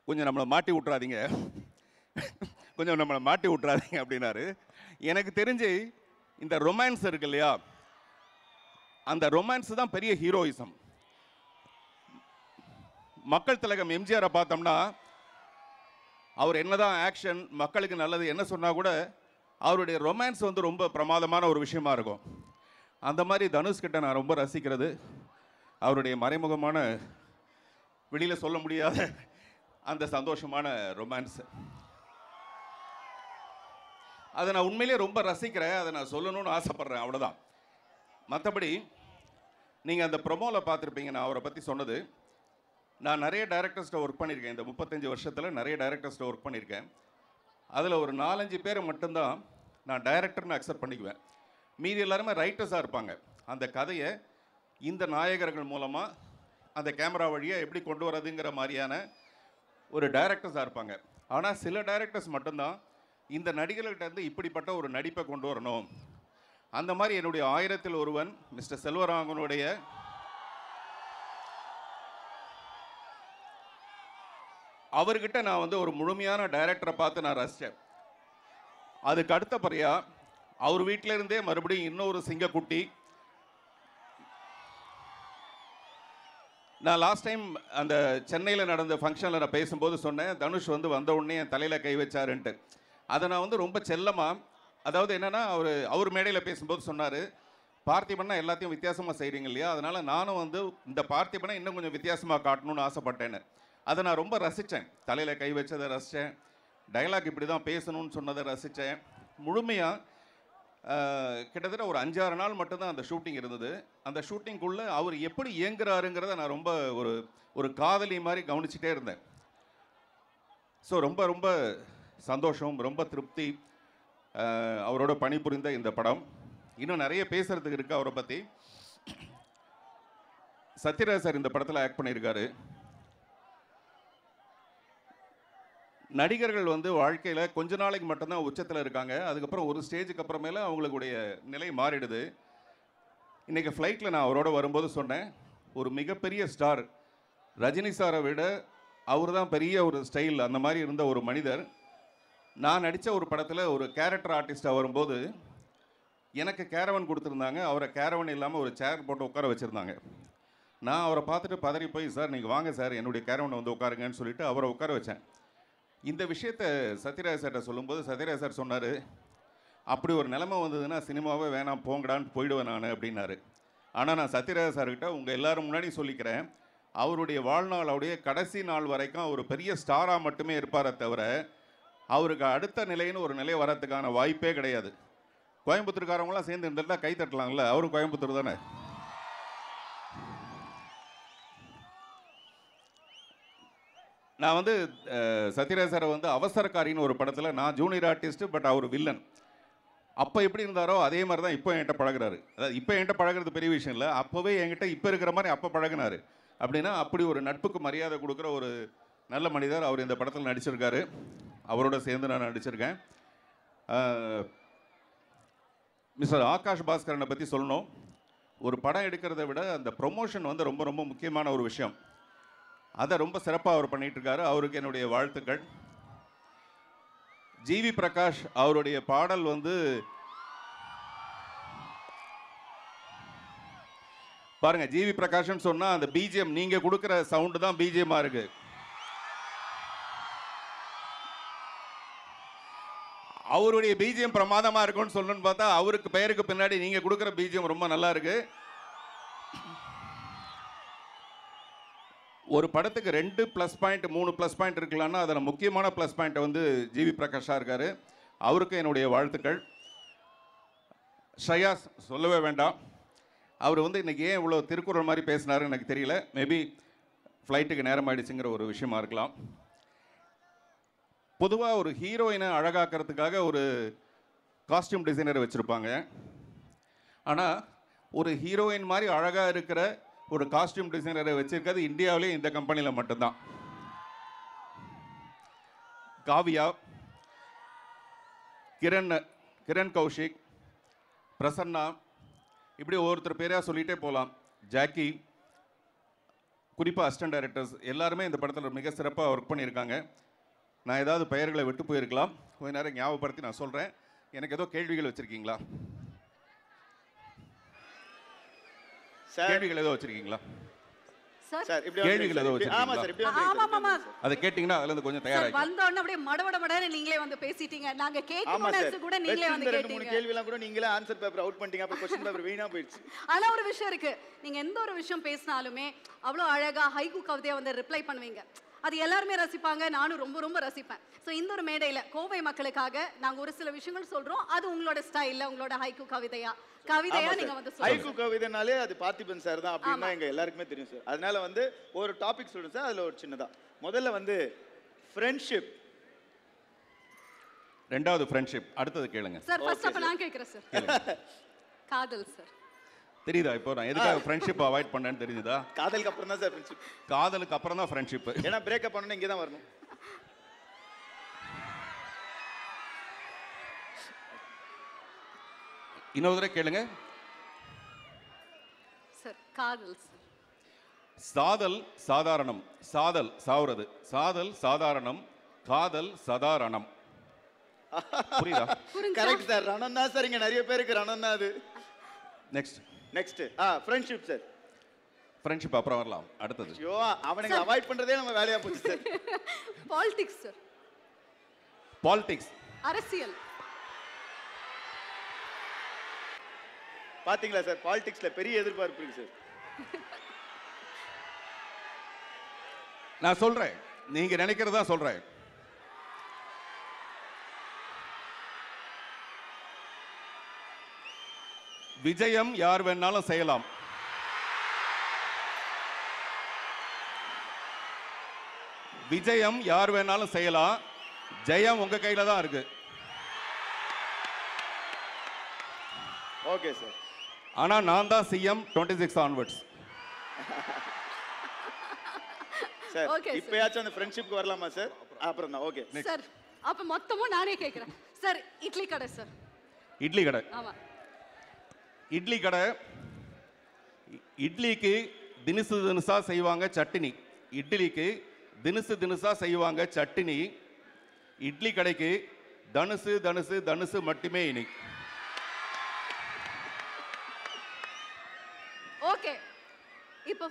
கொஞ்சம் நம்மளை மாட்டி விட்றாதீங்க, கொஞ்சம் நம்மளை மாட்டி விட்றாதீங்க அப்படின்னாரு. எனக்கு தெரிஞ்சு இந்த ரொமான்ஸ் இருக்கு இல்லையா, அந்த ரொமான்ஸ் தான் பெரிய ஹீரோயிசம். மக்கள் திலகம் எம்ஜிஆரை பார்த்தோம்னா அவர் என்னதான் ஆக்ஷன் மக்களுக்கு நல்லது என்ன சொன்னா கூட அவருடைய ரொமான்ஸ் வந்து ரொம்ப பிரமாதமான ஒரு விஷயமா இருக்கும். அந்த மாதிரி தனுஷ் கிட்ட நான் ரொம்ப ரசிக்கிறது அவருடைய மறைமுகமான, வெளியில் சொல்ல முடியாத அந்த சந்தோஷமான ரொமான்ஸ். அதை நான் உண்மையிலேயே ரொம்ப ரசிக்கிறேன், அதை நான் சொல்லணும்னு ஆசைப்பட்றேன், அவ்வளோதான். மற்றபடி நீங்கள் அந்த ப்ரொமோவில் பார்த்துருப்பீங்க, நான் அவரை பற்றி சொன்னது. நான் நிறைய டைரக்டர்ஸ்ட்டை ஒர்க் பண்ணியிருக்கேன். இந்த 35 வருஷத்தில் நிறைய டைரக்டர்ஸ்ட்டை ஒர்க் பண்ணியிருக்கேன். அதில் ஒரு 4-5 பேரை மட்டும்தான் நான் டைரக்டர்னு அக்செப்ட் பண்ணிக்குவேன். மீதி எல்லாருமே ரைட்டர்ஸாக இருப்பாங்க. அந்த கதையை இந்த நாயகர்கள் மூலமாக அந்த கேமரா வழியாக எப்படி கொண்டு வரதுங்கிற மாதிரியான ஒரு டைரக்டர்ஸாக இருப்பாங்க. ஆனால் சில டைரக்டர்ஸ் மட்டும்தான் இந்த நடிகர்கள்கிட்ட இப்படிப்பட்ட ஒரு நடிப்பை கொண்டு வரணும். அந்த மாதிரி என்னுடைய 1000ல் ஒருவன் மிஸ்டர் செல்வராகவனுடைய அவர்கிட்ட நான் வந்து ஒரு முழுமையான டைரக்டரை பார்த்து நான் ரசித்தேன். அதுக்கு அடுத்தபடியா அவர் வீட்டில இருந்தே மறுபடியும் இன்னொரு சிங்கக்குட்டி. நான் லாஸ்ட் டைம் அந்த சென்னையில் நடந்த ஃபங்க்ஷனில் நான் பேசும்போது சொன்னேன், தனுஷ் வந்து வந்த உடனே என் தலையில் கை வச்சாருன்ட்டு. அதை நான் வந்து ரொம்ப செல்லமாக, அதாவது என்னென்னா அவர் மேடையில் பேசும்போது சொன்னார், பார்த்திபன்னா எல்லாத்தையும் வித்தியாசமாக செய்கிறீங்க இல்லையா, அதனால் நானும் வந்து இந்த பார்த்திபனை இன்னும் கொஞ்சம் வித்தியாசமாக காட்டணும்னு ஆசைப்பட்டேன்னு. அதை நான் ரொம்ப ரசித்தேன். தலையில் கை வச்சதை ரசித்தேன், டைலாக் இப்படி தான் பேசணும்னு சொன்னதை ரசித்தேன். முழுமையாக கிட்டத்தட்ட ஒரு 5-6 நாள் மட்டும்தான் அந்த ஷூட்டிங் இருந்தது. அந்த ஷூட்டிங்குள்ளே அவர் எப்படி இயங்குறாருங்கிறத நான் ரொம்ப ஒரு காதலி மாதிரி கவனிச்சுட்டே இருந்தேன். ஸோ ரொம்ப ரொம்ப சந்தோஷம், ரொம்ப திருப்தி அவரோட பணிபுரிந்த இந்த படம். இன்னும் நிறைய பேசுறதுக்கு இருக்கு அவரை பற்றி. சத்யராஜ் சார் இந்த படத்தில் ஆக்ட் பண்ணியிருக்காரு. நடிகர்கள் வந்து வாழ்க்கையில் கொஞ்ச நாளைக்கு மட்டும்தான் உச்சத்தில் இருக்காங்க. அதுக்கப்புறம் ஒரு ஸ்டேஜுக்கு அப்புறமேல அவங்களுடைய நிலை மாறிடுது. இன்றைக்கி ஃப்ளைட்டில் நான் அவரோட வரும்போது சொன்னேன், ஒரு மிகப்பெரிய ஸ்டார் ரஜினி சாரை விட அவர் தான் பெரிய ஒரு ஸ்டைல் அந்த மாதிரி இருந்த ஒரு மனிதர். நான் நடித்த ஒரு படத்தில் ஒரு கேரக்டர் ஆர்டிஸ்டாக வரும்போது எனக்கு கேரவன் கொடுத்துருந்தாங்க. அவரை கேரவன் இல்லாமல் ஒரு சேர் போட்டு உட்கார வச்சுருந்தாங்க. நான் அவரை பார்த்துட்டு பதறி போய், சார் நீங்கள் வாங்க சார், என்னுடைய கேரவனை வந்து உட்காருங்கன்னு சொல்லிட்டு அவரை உட்கார வச்சேன். இந்த விஷயத்தை சத்யராஜ் சார்கிட்ட சொல்லும்போது சத்யராஜ் சார் சொன்னார், அப்படி ஒரு நிலைமை வந்ததுன்னா சினிமாவே வேணாம் போங்கடான்னு போயிடுவேன் நான் அப்படின்னாரு. ஆனால் நான் சத்யராஜ் சார்கிட்ட உங்கள் எல்லோரும் முன்னாடி சொல்லிக்கிறேன், அவருடைய வாழ்நாள், அவருடைய கடைசி நாள் வரைக்கும் அவர் பெரிய ஸ்டாராக மட்டுமே இருப்பாரே தவிர அவருக்கு அடுத்த நிலைன்னு ஒரு நிலை வரத்துக்கான வாய்ப்பே கிடையாது. கோயம்புத்தூர்காரவங்களாம் சேர்ந்து இருந்துட்டா கை தட்டலாம்ல, அவரும் கோயம்புத்தூர் தானே. நான் வந்து சத்யராஜ் சாரை வந்து அவசரக்காரின்னு ஒரு படத்தில் நான் ஜூனியர் ஆர்டிஸ்ட்டு, பட் அவர் வில்லன். அப்போ எப்படி இருந்தாரோ அதே மாதிரி தான் இப்போ என்கிட்ட பழகுறாரு. அதாவது இப்போ என்கிட்ட பழகிறது பெரிய விஷயம் இல்லை, அப்போவே என்கிட்ட இப்போ இருக்கிற மாதிரி அப்போ பழகினார். அப்படின்னா அப்படி ஒரு நட்புக்கு மரியாதை கொடுக்குற ஒரு நல்ல மனிதர் அவர் இந்த படத்தில் நடிச்சிருக்காரு. அவரோட சேர்ந்து நான் நடிச்சிருக்கேன். மிஸ்டர் ஆகாஷ் பாஸ்கரனை பற்றி சொல்லணும். ஒரு படம் எடுக்கிறத விட அந்த ப்ரொமோஷன் வந்து ரொம்ப ரொம்ப முக்கியமான ஒரு விஷயம். அதை ரொம்ப சிறப்பாக அவர் பண்ணிகிட்டு இருக்காரு. அவருக்கு என்னுடைய வாழ்த்துக்கள். ஜிவி பிரகாஷ் அவருடைய பாடல் வந்து பாருங்க, ஜிவி பிரகாஷ்னு சொன்னால் அந்த பிஜிஎம் நீங்கள் கொடுக்குற சவுண்டு தான் பிஜிஎம்மாக இருக்கு. அவருடைய பிஜிஎம் பிரமாதமாக இருக்கும்னு சொல்லணும்னு பார்த்தா அவருக்கு பெயருக்கு பின்னாடி நீங்கள் கொடுக்குற பிஜிஎம் ரொம்ப நல்லா இருக்கு. ஒரு படத்துக்கு 2 ப்ளஸ் பாயிண்ட் 3 ப்ளஸ் பாயிண்ட் இருக்கலாம்னா அதில் முக்கியமான ப்ளஸ் பாயிண்ட்டை வந்து ஜிவி பிரகாஷாக இருக்கார். அவருக்கு என்னுடைய வாழ்த்துக்கள். ஷயாஸ் சொல்லவே வேண்டாம். அவர் வந்து இன்றைக்கி ஏன் இவ்வளோ திருக்குறள் மாதிரி பேசினாருன்னு எனக்கு தெரியல. மேபி ஃப்ளைட்டுக்கு நேரம் ஆகிடுச்சுங்கிற ஒரு விஷயமா இருக்கலாம். பொதுவாக ஒரு ஹீரோயினை அழகாக்கிறதுக்காக ஒரு காஸ்டியூம் டிசைனரை வச்சுருப்பாங்க. ஆனால் ஒரு ஹீரோயின் மாதிரி அழகாக இருக்கிற ஒரு காஸ்டியூம் டிசைனரை வச்சிருக்கிறது இந்தியாவிலே இந்த கம்பெனியில் மட்டும்தான். காவியா, கிரண் கௌஷிக், பிரசன்னா, இப்படி ஒவ்வொருத்தர் பேராக சொல்லிகிட்டே போகலாம். ஜாக்கி, குறிப்பாக அசிஸ்டன்ட் டைரக்டர்ஸ் எல்லாருமே இந்த படத்தில் மிக சிறப்பாக ஒர்க் பண்ணியிருக்காங்க. நான் ஏதாவது பெயர்களை விட்டு போயிருக்கலாம், கொஞ்ச நேரம் ஞாபகப்படுத்தி நான் சொல்கிறேன். எனக்கு ஏதோ கேள்விகள் வச்சுருக்கீங்களா? கேள்விகள் ஏதோ வச்சிருக்கீங்களா? கேள்விகள் ஏதோ வச்சிருக்கீங்களா? அதை கேட்டிங்கன்னா அதுல இருந்து கொஞ்சம் தயாராகி வந்த உடனே அப்படியே மடமடமடன்னு நீங்களே வந்து பேசிட்டீங்க. நாங்க கேட்கணும்னு கூட நீங்களே வந்து கேட்டீங்க. 2-3 கேள்விலாம் கூட நீங்களே ஆன்சர் பேப்பர் அவுட் பண்ணிட்டீங்க. அப்புறம் क्वेश्चन பேப்பர் வீணா போயிடுச்சு. ஆனா ஒரு விஷயம் இருக்கு, நீங்க எந்த ஒரு விஷயம் பேசினாலுமே அவ்வளவு அழகா ஹைக்கூ கவிதையா வந்து ரிப்ளை பண்ணுவீங்க. அது எல்லாருமே ரசிப்பாங்க, நானும் ரொம்ப ரொம்ப ரசிப்பேன். ஸோ இந்த ஒரு மேடையில் கோவை மக்களுக்காக நாங்கள் ஒரு சில விஷயங்கள் சொல்கிறோம். அது உங்களோட ஸ்டைலில் உங்களோட ஹைக்கூ கவிதையா நீங்க வந்து ஹைக்கூ கவிதைனாலே அது பார்த்திபன் சார் தான் அப்படின்னா எங்க எல்லாருக்குமே தெரியும் சார். அதனால வந்து ஒரு டாபிக் சொல்றேன் சார். அதுல ஒரு சின்னதா முதல்ல வந்து ஃப்ரெண்ட்ஷிப், ரெண்டாவது ஃப்ரெண்ட்ஷிப், அடுத்தது கேளுங்க சார். ஃபர்ஸ்ட் அப்ப நான் கேக்குறேன் சார். காதல் சார் தெரியுதா? இப்போ நான் எதுக்காக ஃப்ரெண்ட்ஷிப் அவாய்ட் பண்ணேன்னு தெரியுதா? காதலுக்கு அப்புறம் தான் சார் ஃப்ரெண்ட்ஷிப். காதலுக்கு அப்புறம் தான் ஃப்ரெண்ட்ஷிப். ஏன்னா பிரேக்கப் பண்ணனும் இங்க தான் வரணும். இன்னொரு தடவை கேளுங்க சார். காதல் சார். சாதல் சாதாரணம், சாதல் சாவுறது, சாதல் சாதாரணம், காதல் சதாரணம். புரியுதா? Correct sir. ரணம் தான் சார். இங்க நிறைய பேருக்கு ரணம் தான் அது. Next friendship sir. ஃப்ரெண்ட்ஷிப் அப்புறம் வரலாம். அடுத்தது ஐயோ, அவனுங்க அவாய்ட் பண்றதே நம்ம வேலையா போச்சு சார். Politics sir. பாலிடிக்ஸ், அரசியல். பாத்தீங்களா சார், பாலிடிக்ஸ்ல பெரிய எதிர்பார்ப்பு இருக்கு சார். நான் சொல்றேன், நீங்க நினைக்கிறதா சொல்றேன். விஜயம் யார் வேணாலும் செய்யலாம். விஜயம் யார் வேணாலும் செய்யலாம், ஜெயம் உங்க கையில தான் இருக்கு. Okay sir. ஆனா நான் தான் CM 26 onwards. Sir Okay, sir. இப்பயாச்சும் அந்த ஃப்ரெண்ட்ஷிப்க்கு வரலாமா சார்? அப்புறம் தான். ஓகே சார் அப்ப மொத்தமும் நானே கேக்குறேன் சார். இட்லி கடை சார். இட்லி கடை. ஆமா. இட்லி கடை. இட்லிக்கு தினுசு தினுசா செய்வாங்க சட்னி. இட்லிக்கு தினுசு தினுசா செய்வாங்க சட்னி. இட்லி கடைக்கு தனுசு தனுசு தனுசு மட்டுமே இனி. ஓகே. இப்போ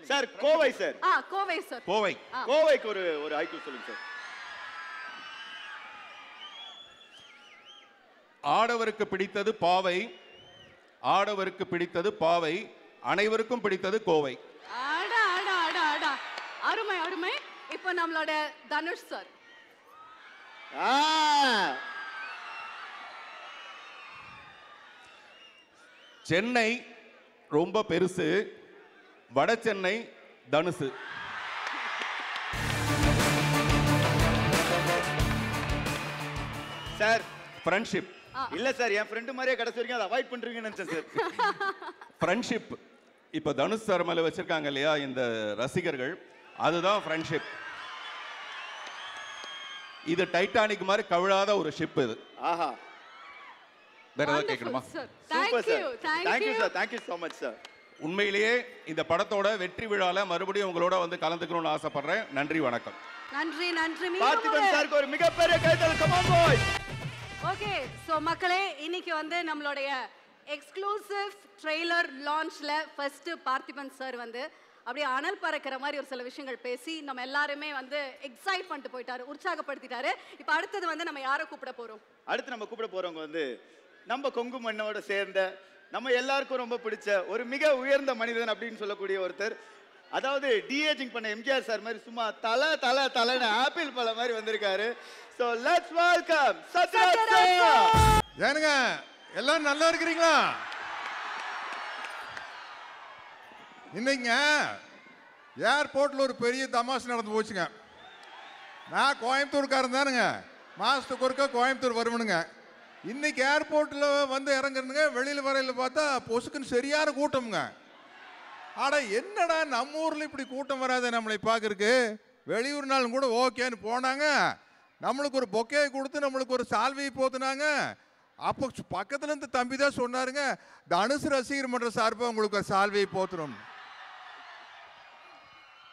sir Kovai sir. Kovai sir. Kovai. கோவைக்கு ஒரு ஐக்கு சொல்லுங்க சார். ஆடவருக்கு பிடித்தது பாவை, ஆடவருக்கு பிடித்தது பாவை, அனைவருக்கும் பிடித்தது கோவை. ஆடா ஆடா ஆடா ஆடா, அருமை அருமை. இப்போ நம்மளோட தனுஷ் சார். சென்னை ரொம்ப பெருசு, வட சென்னை தனுசு. Sir friendship. இல்ல சார், என் ஃப்ரெண்ட் மாதிரியே கடைசி வரைக்கும் அதை அவாய்ட் பண்றீங்கன்னு நினைச்சேன் சார். ஃப்ரெண்ட்ஷிப் இப்போ தனுஷ் சார் மேல வச்சிருக்காங்க இல்லையா இந்த ரசிகர்கள், அதுதான் ஃப்ரெண்ட்ஷிப். இது டைட்டானிக் மாதிரி கவிழாத ஒரு ஷிப் இது. ஆஹா, வேற ஏதாவது கேட்கணுமா? Super sir. Thank you sir. Thank you so much sir. உண்மையிலேயே இந்த படத்தோட வெற்றி விழால மறுபடியும் உங்களோட வந்து கலந்துக்கணும்னு ஆசைப்படுறேன். நன்றி, வணக்கம். நன்றி நன்றி. பார்த்திபன் சாருக்கு ஒரு மிகப்பெரிய கைதட்டல். Come on boys. Okay, so மக்களே, இன்னைக்கு வந்து நம்மளுடைய எக்ஸ்க்ளூசிவ் ட்ரெய்லர் லான்ச்ல ஃபர்ஸ்ட் பார்த்திபன் சார் வந்து அப்படியே அனல் பறக்கிற மாதிரி ஒரு சில விஷயங்கள் பேசி நம்ம எல்லாருமே வந்து எக்ஸைட் பண்ணிட்டு போயிட்டாரு, உற்சாகப்படுத்திட்டாரு. இப்போ அடுத்தது வந்து நம்ம யாரை கூப்பிட போறோம்? அடுத்து நம்ம கூப்பிட போறவங்க வந்து நம்ம கொங்கு மண்ணோட சேர்ந்த நம்ம எல்லாருக்கும் ரொம்ப பிடிச்ச ஒரு மிக உயர்ந்த மனிதன் அப்படின்னு சொல்லக்கூடிய ஒருத்தர். அதாவது டிஏஜிங் பண்ண எம்ஜிஆர் சார் மாதிரி சும்மா தலைன்னு ஆப்பிள் பழம் மாதிரி வந்திருக்காரு. So let's welcome Sathyaraj sir. ஏனுங்க எல்லாரும் நல்லா இருக்கிறீங்களா? இன்னைங்க ஏர்போர்ட்ல ஒரு பெரிய தமாஷ் நடந்து போச்சுங்க. நான் கோயம்புத்தூர்காரன் தானுங்க, மாசத்துக்கு ஒருக்கா கோயம்புத்தூர் வருவனுங்க. இன்னைக்கு ஏர்போர்ட்ல வந்து இறங்குறதுங்க, வெளியில வரையில பார்த்தா பொசுக்குன்னு சரியான கூட்டமுங்க. ஆடா என்னடா நம்ம ஊர்ல இப்படி கூட்டம் வராது நம்மளை பார்க்கறதுக்கு. வெளியூர்னாலும் கூட ஓகேன்னு போனாங்க, நம்மளுக்கு ஒரு பொக்கே கொடுத்து நம்மளுக்கு ஒரு சால்வையை போத்துனாங்க. அப்போ பக்கத்துல இருந்து தம்பி தான் சொன்னாருங்க, தனுசு ரசிகர் மன்ற சார்பாக உங்களுக்கு ஒரு சால்வையை போத்துறோம்.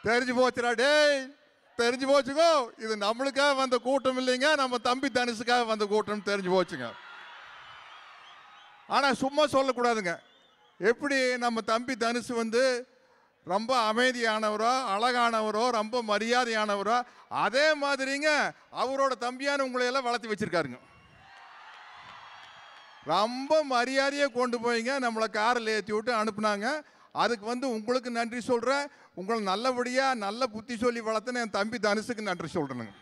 தெரிஞ்சு போச்சுடா டேய், தெரிஞ்சு போச்சுக்கோ, இது நம்மளுக்காக வந்த கூட்டம் இல்லைங்க, நம்ம தம்பி தனுசுக்காக வந்த கூட்டம் தெரிஞ்சு போச்சுங்க. ஆனா சும்மா சொல்லக்கூடாதுங்க. எப்படி நம்ம தம்பி தனுசு வந்து ரொம்ப அமைதியானவரோ அழகானவரோ ரொம்ப மரியாதையானவரோ, அதே மாதிரிங்க அவரோட தம்பியான உங்களையெல்லாம் வளர்த்து வச்சிருக்காருங்க. ரொம்ப மரியாதையை கொண்டு போய்ங்க நம்மளை காரில் ஏற்றி விட்டு அனுப்புனாங்க. அதுக்கு வந்து உங்களுக்கு நன்றி சொல்கிறேன். உங்களை நல்லபடியாக நல்ல புத்தி சொல்லி வளர்த்துன்னு என் தம்பி தனுசுக்கு நன்றி சொல்கிறேனுங்க.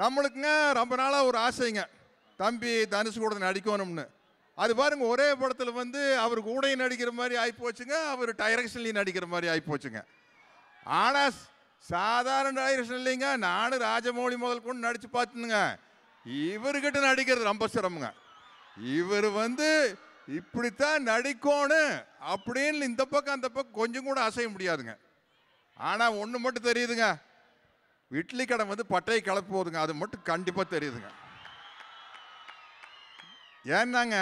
நம்மளுக்குங்க ரொம்ப நாளாக ஒரு ஆசைங்க, தம்பி தனுசு கூட நடிக்கணும்னு. அது பாருங்க, ஒரே படத்தில் வந்து அவர் கூடையும் நடிக்கிற மாதிரி ஆகிப்போச்சுங்க, அவர் டைரக்ஷன்லையும் நடிக்கிற மாதிரி ஆகிப்போச்சுங்க. ஆனால் சாதாரண டைரக்ஷன் இல்லைங்க, நானும் ராஜமௌழி முதல் கொண்டு நடித்து பார்த்துனுங்க. இவர்கிட்ட நடிக்கிறது ரொம்ப சிரமங்க. இவர் வந்து இப்படித்தான் நடிக்கணும் அப்படின்னு இந்த பக்கம் அந்த பக்கம் கொஞ்சம் கூட அசைய முடியாதுங்க. ஆனால் ஒன்று மட்டும் தெரியுதுங்க, இட்லி கடை வந்து பட்டையை கிளப்பி போகுதுங்க, அது மட்டும் கண்டிப்பாக தெரியுதுங்க. ஏன்னாங்க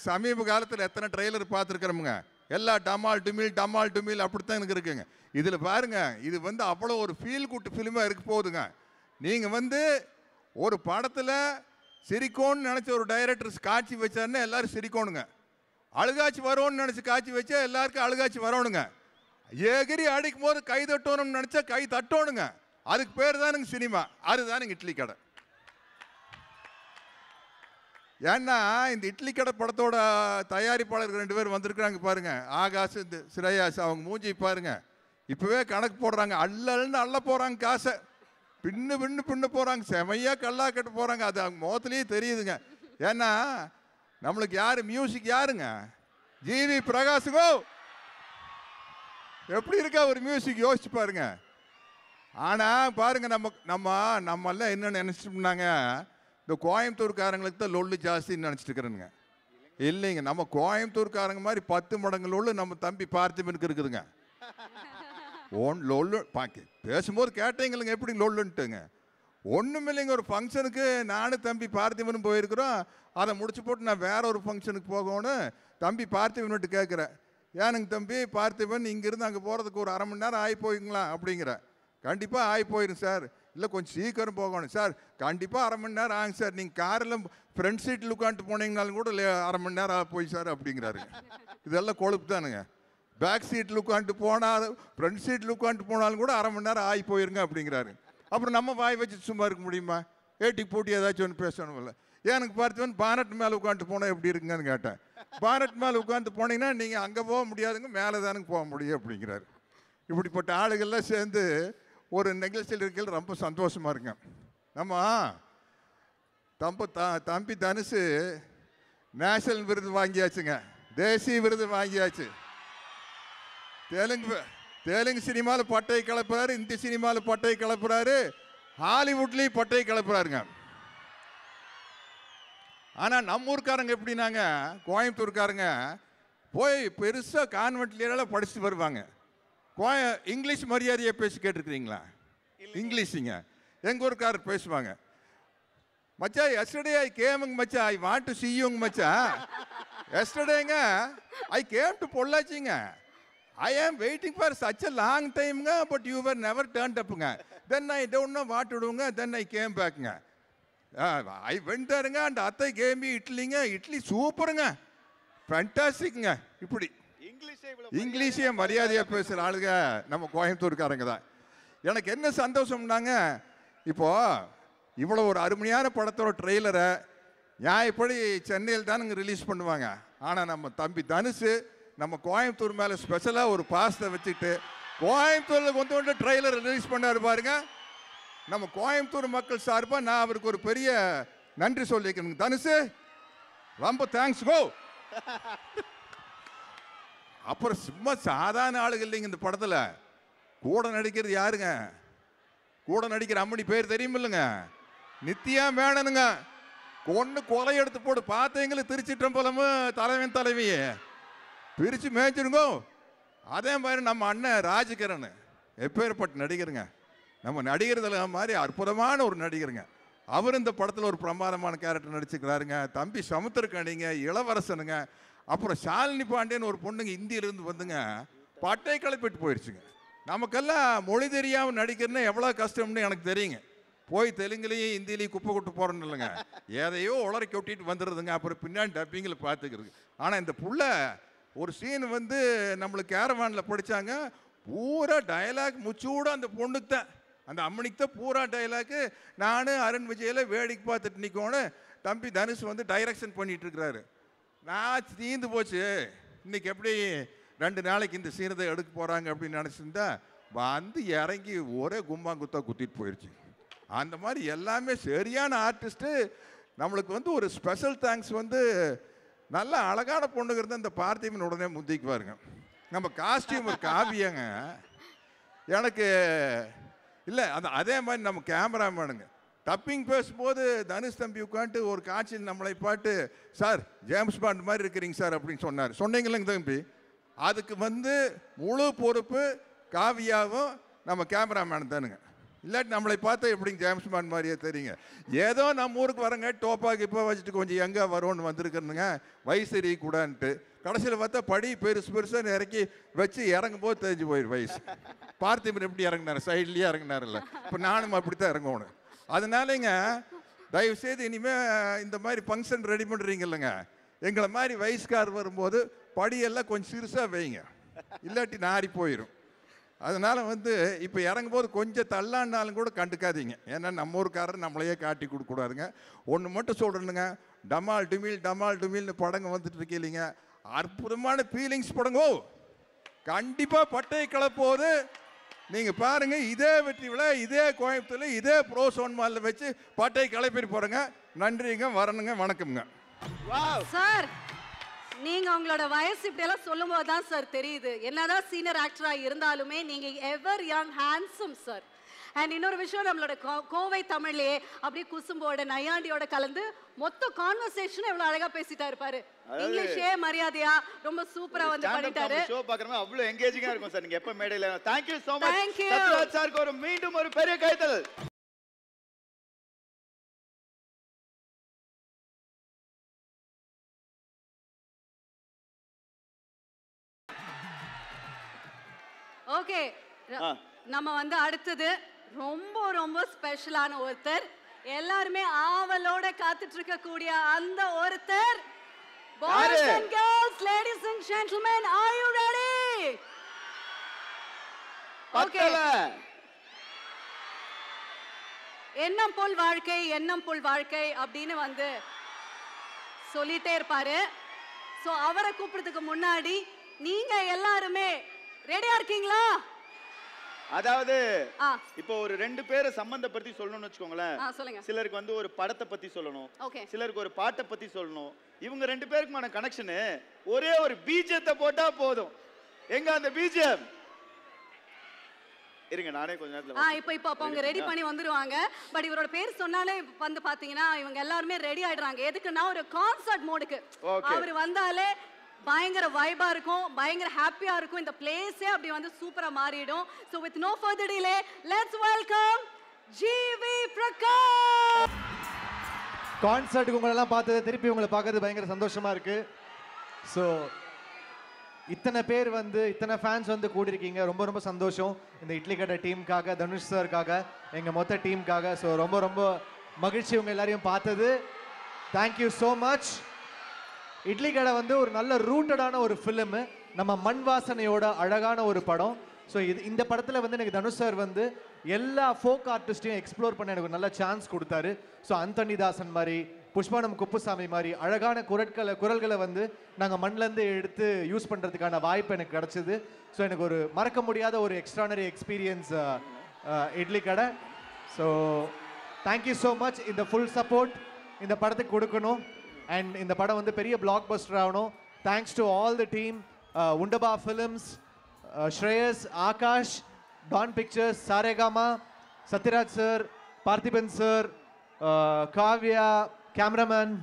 சமீப காலத்தில் எத்தனை ட்ரெய்லர் பார்த்துருக்குறோமுங்க, எல்லா டமால் டுமில் அப்படித்தான் எனக்கு இருக்குங்க. இதில் பாருங்க, இது வந்து அவ்வளோ ஒரு ஃபீல் குட் ஃபிலிமாக இருக்க போகுதுங்க. நீங்கள் வந்து ஒரு படத்தில் சிரிக்கோன்னு நினச்ச ஒரு டைரக்டர்ஸ் காட்சி வச்சாருன்னா எல்லாரும் சிரிக்கணுங்க. அழுகாட்சி வரோன்னு நினச்சி காட்சி வச்சா எல்லாருக்கும் அழுகாட்சி வரணுங்க. எகிரி அடிக்கும் போது கை தட்டணும்னு நினச்சா கை தட்டணுங்க. அதுக்கு பேர் தானுங்க சினிமா, அதுதானுங்க இட்லி கடை. ஏன்னா இந்த இட்லி கடை படத்தோட தயாரிப்பாளர்கள் 2 பேர் வந்திருக்கிறாங்க பாருங்க, ஆகாஷ் ஸ்ரேயாஸ். அவங்க மூஞ்சி பாருங்க, இப்போவே கணக்கு போடுறாங்க, அள்ளன்னு அள்ள போகிறாங்க காசை, பின்னு போகிறாங்க, செமையாக கல்லா கட்டு போகிறாங்க. அது அவங்க முகத்துலேயே தெரியுதுங்க. ஏன்னா நம்மளுக்கு யார் மியூசிக் யாருங்க, ஜிவி பிரகாஷுங்கோ. எப்படி இருக்கா ஒரு மியூசிக் யோசிச்சு பாருங்க. ஆனால் பாருங்க நம்மெல்லாம் என்ன நினச்சிட்டோம்னாங்க, இந்த கோயம்புத்தூர்காரங்களுக்கு தான் லொல்லு ஜாஸ்தின்னு நினச்சிட்டு இருக்கிறேனுங்க. இல்லைங்க, நம்ம கோயம்புத்தூர்காரங்க மாதிரி 10 மடங்கு லொல்லு நம்ம தம்பி பார்த்திபனுக்கு இருக்குதுங்க. லொல்லு பேசும்போது கேட்டீங்களுங்க எப்படி லொல்லுன்ட்டுங்க. ஒன்றும் இல்லைங்க, ஒரு ஃபங்க்ஷனுக்கு நானும் தம்பி பார்த்திபனும் போயிருக்கிறோம். அதை முடிச்சு போட்டு நான் வேற ஒரு ஃபங்க்ஷனுக்கு போகணும். தம்பி பார்த்திபன்ட்டு கேட்குறேன், ஏனுங்க தம்பி பார்த்திபன் இங்கேருந்து அங்கே போகிறதுக்கு ஒரு 1/2 மணி நேரம் ஆகி போய்ங்களா அப்படிங்கிற. கண்டிப்பாக ஆகி போயிடும் சார். இல்லை கொஞ்சம் சீக்கிரம் போகணும் சார். கண்டிப்பாக 1/2 மணி நேரம் ஆகும் சார். நீங்கள் காரில் ஃப்ரண்ட் சீட்டில் உட்காந்துட்டு போனீங்கனாலும் கூட 1/2 மணி நேரம் ஆக போய் சார் அப்படிங்கிறாருங்க. இதெல்லாம் கொழுப்பு தானுங்க. பேக் சீட்டில் உட்காந்துட்டு போனால் ஃப்ரண்ட் சீட்டில் உட்காந்துட்டு போனாலும் கூட 1/2 மணி நேரம் ஆகி போயிருங்க அப்படிங்கிறாரு. அப்புறம் நம்ம வாய் வச்சு சும்மா இருக்க முடியுமா? ஏட்டி போட்டி ஏதாச்சும் ஒன்று பேசணும் இல்லை. எனக்கு பார்த்திபன் பானட் மேலே உட்காந்துட்டு போனால் எப்படி இருக்குங்கன்னு கேட்டேன். பானட் மேலே உட்காந்து போனீங்கன்னா நீங்கள் அங்கே போக முடியாதுங்க, மேலே தானுங்க போக முடியும் அப்படிங்கிறாரு. இப்படிப்பட்ட ஆளுகள்லாம் சேர்ந்து ஒரு நிகழ்ச்சியில் இருக்கிறது ரொம்ப சந்தோஷமாக இருக்குங்க. நம்ம தம்பி தனுசு நேஷனல் விருது வாங்கியாச்சுங்க, தேசிய விருது வாங்கியாச்சு. தெலுங்கு சினிமாவில் பட்டை கிளப்புறாரு, இந்தி சினிமாவில் பட்டை கிளப்புறாரு, ஹாலிவுட்லேயும் பட்டை கிளப்புறாருங்க. ஆனால் நம்ம ஊருக்காரங்க எப்படின்னாங்க, கோயம்புத்தூர்காரங்க போய் பெருசாக கான்வென்ட்லாம் படிச்சுட்டு வருவாங்க. இங்கிலீஷ் மரியாதையை பேசி கேட்டுருக்கிறீங்களா? இங்கிலீஷுங்க எங்கள் ஊருக்காரர் பேசுவாங்க. மச்சா எஸ்டர்டே ஐ கேமுங்க மச்சா, ஐ வாண்ட் டு see யூங்க மச்சா. எஸ்டர்டேங்க ஐ கேம் டு பொள்ளாச்சிங்க. I am waiting for such a long time, but you were never turned up. Then I don't know what to do. Then I came back. I went there and Attai gave me Italy. Italy super. Fantastic. இப்படி இங்கிலீஷே மரியாதையாக பேசுகிற ஆளுங்க நம்ம கோயம்புத்தூர்காரங்க தான். எனக்கு என்ன சந்தோஷம்னாங்க, இப்போ இவ்வளோ ஒரு அருமையான படத்தோட ட்ரெய்லரை நியாயப்படி சென்னையில் தானுங்க ரிலீஸ் பண்ணுவாங்க. ஆனால் நம்ம தம்பி தனுசு நம்ம கோயம்புத்தூர் மேலே ஸ்பெஷலாக ஒரு பாசத்தை வச்சுட்டு கோயம்புத்தூரில் வந்து ட்ரெய்லர் ரிலீஸ் பண்ணாரு பாருங்க. நம்ம கோயம்புத்தூர் மக்கள் சார்பாக நான் அவருக்கு ஒரு பெரிய நன்றி சொல்லிக்கிறேங்க. தனுசு ரொம்ப தேங்க்ஸ் கோ. அப்புறம் சும்மா சாதாரண ஆளுகள் இல்லைங்க இந்த படத்தில். கூட நடிக்கிறது யாருங்க? கூட நடிக்கிற அம்மணி பேர் தெரியுமில்லைங்க, நித்யா மேனனுங்க. கொலை எடுத்து போட்டு பார்த்தீங்களும் திருச்சிற்றம்பலமும் தலைவியே பிரித்து மேய்ச்சிருங்கோ. அதே மாதிரி நம்ம அண்ணன் ராஜகிரண் எப்பேற்பட்ட நடிகருங்க. நம்ம நடிகர்தில் மாதிரி அற்புதமான ஒரு நடிகருங்க. அவர் இந்த படத்தில் ஒரு பிரமாதமான கேரக்டர் நடிச்சுக்கிறாருங்க. தம்பி சமுத்திரக்கணிங்க, இளவரசனுங்க. அப்புறம் ஷாலினி பாண்டியன் ஒரு பொண்ணுங்க இந்தியிலேருந்து வந்துங்க பட்டை கிளப்பிட்டு போயிடுச்சுங்க. நமக்கெல்லாம் மொழி தெரியாமல் நடிக்கிறதுன்னா எவ்வளோ கஷ்டம்னு எனக்கு தெரியுங்க. போய் தெலுங்குலேயும் ஹிந்திலையும் குப்பை கொட்டு போகிறோன்னு இல்லைங்க, எதையோ உளறி கொட்டிட்டு வந்துடுறதுங்க. அப்புறம் பின்னாடி டப்பிங்கில் பார்த்துக்கிறது. ஆனால் இந்த புள்ள ஒரு சீன் வந்து நம்மளுக்கு கேரவானில் படித்தாங்க, பூரா டயலாக் முச்சூட அந்த பொண்ணுக்கு தான், அந்த அம்மனிக்கு தான் பூரா டயலாக்கு. நான் அருண் விஜயில் வேடிக்கை பார்த்துட்டு நிற்கோன்னு தம்பி தனுஷ் வந்து டைரக்ஷன் பண்ணிட்டு இருக்கிறாரு. நான் தீந்து போச்சு, இன்னைக்கு எப்படி 2 நாளைக்கு இந்த சீனத்தை எடுக்க போகிறாங்க அப்படின்னு நினச்சிருந்தா வந்து இறங்கி ஒரே கும்பாங்குத்தா குத்திட்டு போயிடுச்சு. அந்த மாதிரி எல்லாமே சரியான ஆர்டிஸ்ட்டு. நம்மளுக்கு வந்து ஒரு ஸ்பெஷல் தேங்க்ஸ் வந்து நல்ல அழகான பொண்ணுங்கிறது அந்த பார்த்திபன் உடனே முந்திக்குவாருங்க. நம்ம காஸ்டியூமர் காவியங்க எனக்கு இல்லை, அதே மாதிரி நம்ம கேமராமேனுங்க டப்பிங் பேசும்போது தனுஷ் தம்பி உட்காந்துட்டு ஒரு காட்சியில் நம்மளை பாட்டு, சார் ஜேம்ஸ் பாண்ட் மாதிரி இருக்கிறீங்க சார் அப்படின்னு சொன்னார். சொன்னீங்களேங்க தம்பி, அதுக்கு வந்து முழு பொறுப்பு காவியாவும் நம்ம கேமராமேன் தானுங்க. இல்லாட்டி நம்மளை பார்த்தா எப்படிங்க ஜேம்ஸ் பாண்ட் மாதிரியே தெரியுங்க. ஏதோ நம்ம ஊருக்கு வரங்க டோப்பா கிப்பா வச்சுட்டு கொஞ்சம் எங்கே வரோன்னு வந்திருக்கிறனுங்க, வயசு எரியக்கூடான்ட்டு. கடைசியில் பார்த்தா படி பெருசாக இறக்கி வச்சு இறங்கும் போது தெரிஞ்சு போயிடும் வயசு. பார்த்திபன் எப்படி இறங்கினார், சைட்லேயே இறங்கினார் இல்லை. இப்போ நானும் அப்படி தான் இறங்கணும். அதனாலங்க தயவுசெய்து இனிமேல் இந்த மாதிரி ஃபங்க்ஷன் ரெடி பண்ணுறீங்க இல்லைங்க, எங்களை மாதிரி வயசுக்கார் வரும்போது படியெல்லாம் கொஞ்சம் சிறுசாக வைங்க, இல்லாட்டி நாரி போயிடும். அதனால் வந்து இப்போ இறங்கும்போது கொஞ்சம் தள்ளான்னாலும் கூட கண்டுக்காதீங்க. ஏன்னா நம்ம ஊருக்காரர் நம்மளையே காட்டி கொடுக்கூடாதுங்க. ஒன்று மட்டும் சொல்கிறேனுங்க, டமால் டுமில்னு படங்க வந்துட்டு இருக்கீங்க, அற்புதமான ஃபீலிங்ஸ் படங்கோ. கண்டிப்பாக பட்டை கிளப்போது நீங்கள் பாருங்கள். இதே வெற்றி விழா இதே கோயம்புத்தூரில் இதே ப்ரோ சோன் மாலில் வச்சு பட்டை கிளப்பிட்டு போகிறேங்க. நன்றிங்க, வரணுங்க, வணக்கம்ங்க. சார் நீங்க உங்களோட வயசு இப்படி எல்லாம் சொல்லும்போது தான் சார் தெரியுது, என்னதான் சீனியர் ஆக்டரா இருந்தாலுமே நீங்க எவர் யங் ஹேண்ட்ஸம் சார். அண்ட் இன்னொரு விஷயம், நம்மளோட கோவை தமிழ்லயே அப்படியே குசும்போட நையாண்டியோட கலந்து மொத்த கான்வர்சேஷன் எவ்வளவு அழகா பேசிட்டா இருப்பாரு. இங்கிலீஷே மரியாதையா ரொம்ப சூப்பரா வந்து பண்ணிட்டாரு. ஷோ பார்க்கறவங்க அவ்வளவு எங்கேஜிங்கா இருக்கும் சார். நீங்க எப்ப மேடையில. Thank you so much. Thank you. Sathyaraj சாருக்கு ஒரு மீண்டும் ஒரு பெரிய கைத்தட்டல். ஓகே, நம்ம வந்து அடுத்தது ரொம்ப ரொம்ப ஸ்பெஷலான ஒருத்தர், எல்லாருமே ஆவலோட காத்துட்டு இருக்க கூடிய அந்த ஒருத்தர். Boys and girls, ladies and gentlemen, are you ready? Okay. எண்ணம் போல் வாழ்க்கை, எண்ணம் போல் வாழ்க்கை அப்படின்னு வந்து சொல்லிட்டே இருப்பாரு. சோ அவரை கூப்பிடுறதுக்கு முன்னாடி நீங்க எல்லாருமே ரெடியா இருக்கீங்களா? அதாவது இப்போ ஒரு ரெண்டு பேரை சம்பந்தப்படுத்தி சொல்லணும்னு வச்சுக்கோங்களேன். சொல்லுங்க. சிலருக்கு வந்து ஒரு படத்தை பத்தி சொல்லணும், ஓகே, சிலருக்கு ஒரு பாட்டை பத்தி சொல்லணும். இவங்க ரெண்டு பேருக்குமான கனெக்ஷன் ஒரே ஒரு பீஜத்தை போட்டா போதும். எங்க அந்த பீஜம்? இருங்க நானே கொஞ்ச நேரத்துல இப்போ அவங்க ரெடி பண்ணி வந்துருவாங்க. பட் இவரோட பேர் சொன்னாலே வந்து பாத்தீங்கன்னா இவங்க எல்லாருமே ரெடி ஆயிடுறாங்க. எதுக்குன்னா ஒரு கான்சர்ட் மோடுக்கு. அவர் வந்தாலே பயங்கர வைபா இருக்கும், பயங்கர ஹாப்பியா இருக்கும். இந்த பிளேஸே அப்படி வந்து சூப்பரா மாறிடும். So with no further delay, let's welcome GV Prakash. கான்சர்ட்டுக்கு உங்களை எல்லாம் பார்த்தது, திருப்பி உங்களை பார்க்கறது பயங்கர சந்தோஷமா இருக்கு. ஸோ இத்தனை பேர் வந்து, இத்தனை ஃபேன்ஸ் வந்து கூடியிருக்கீங்க, ரொம்ப ரொம்ப சந்தோஷம். இந்த இட்லி கடை டீமுக்காக, தனுஷ் சாருக்காக, எங்கள் மொத்த டீமுக்காக. ஸோ ரொம்ப ரொம்ப மகிழ்ச்சி உங்கள் எல்லாரையும் பார்த்தது. Thank you so much. இட்லி கடை வந்து ஒரு நல்ல ரூட்டடான ஒரு ஃபிலிமு, நம்ம மண் வாசனையோட அழகான ஒரு படம். ஸோ இந்த படத்தில் வந்து எனக்கு தனுஷ் சார் வந்து எல்லா ஃபோக் ஆர்டிஸ்டையும் எக்ஸ்ப்ளோர் பண்ண எனக்கு ஒரு நல்ல சான்ஸ் கொடுத்தாரு. ஸோ அந்தோனிதாசன் மாதிரி, புஷ்பானம் குப்புசாமி மாதிரி அழகான குரல்களை வந்து நாங்கள் மண்ணிலேருந்து எடுத்து யூஸ் பண்ணுறதுக்கான வாய்ப்பு எனக்கு கிடச்சிது. ஸோ எனக்கு ஒரு மறக்க முடியாத ஒரு எக்ஸ்ட்ரானரி எக்ஸ்பீரியன்ஸ் இட்லி கடை. So thank you so much. இந்த ஃபுல் சப்போர்ட் இந்த படத்துக்கு கொடுக்கணும். அண்ட் இந்த படம் வந்து பெரிய பிளாக் பஸ்டர் ஆகணும். Thanks to all the team, Wunderbar films, Shreyas, Akash, Dawn pictures, Saregama, Sathyaraj sir, Parthiban sir, Kavya, cameraman,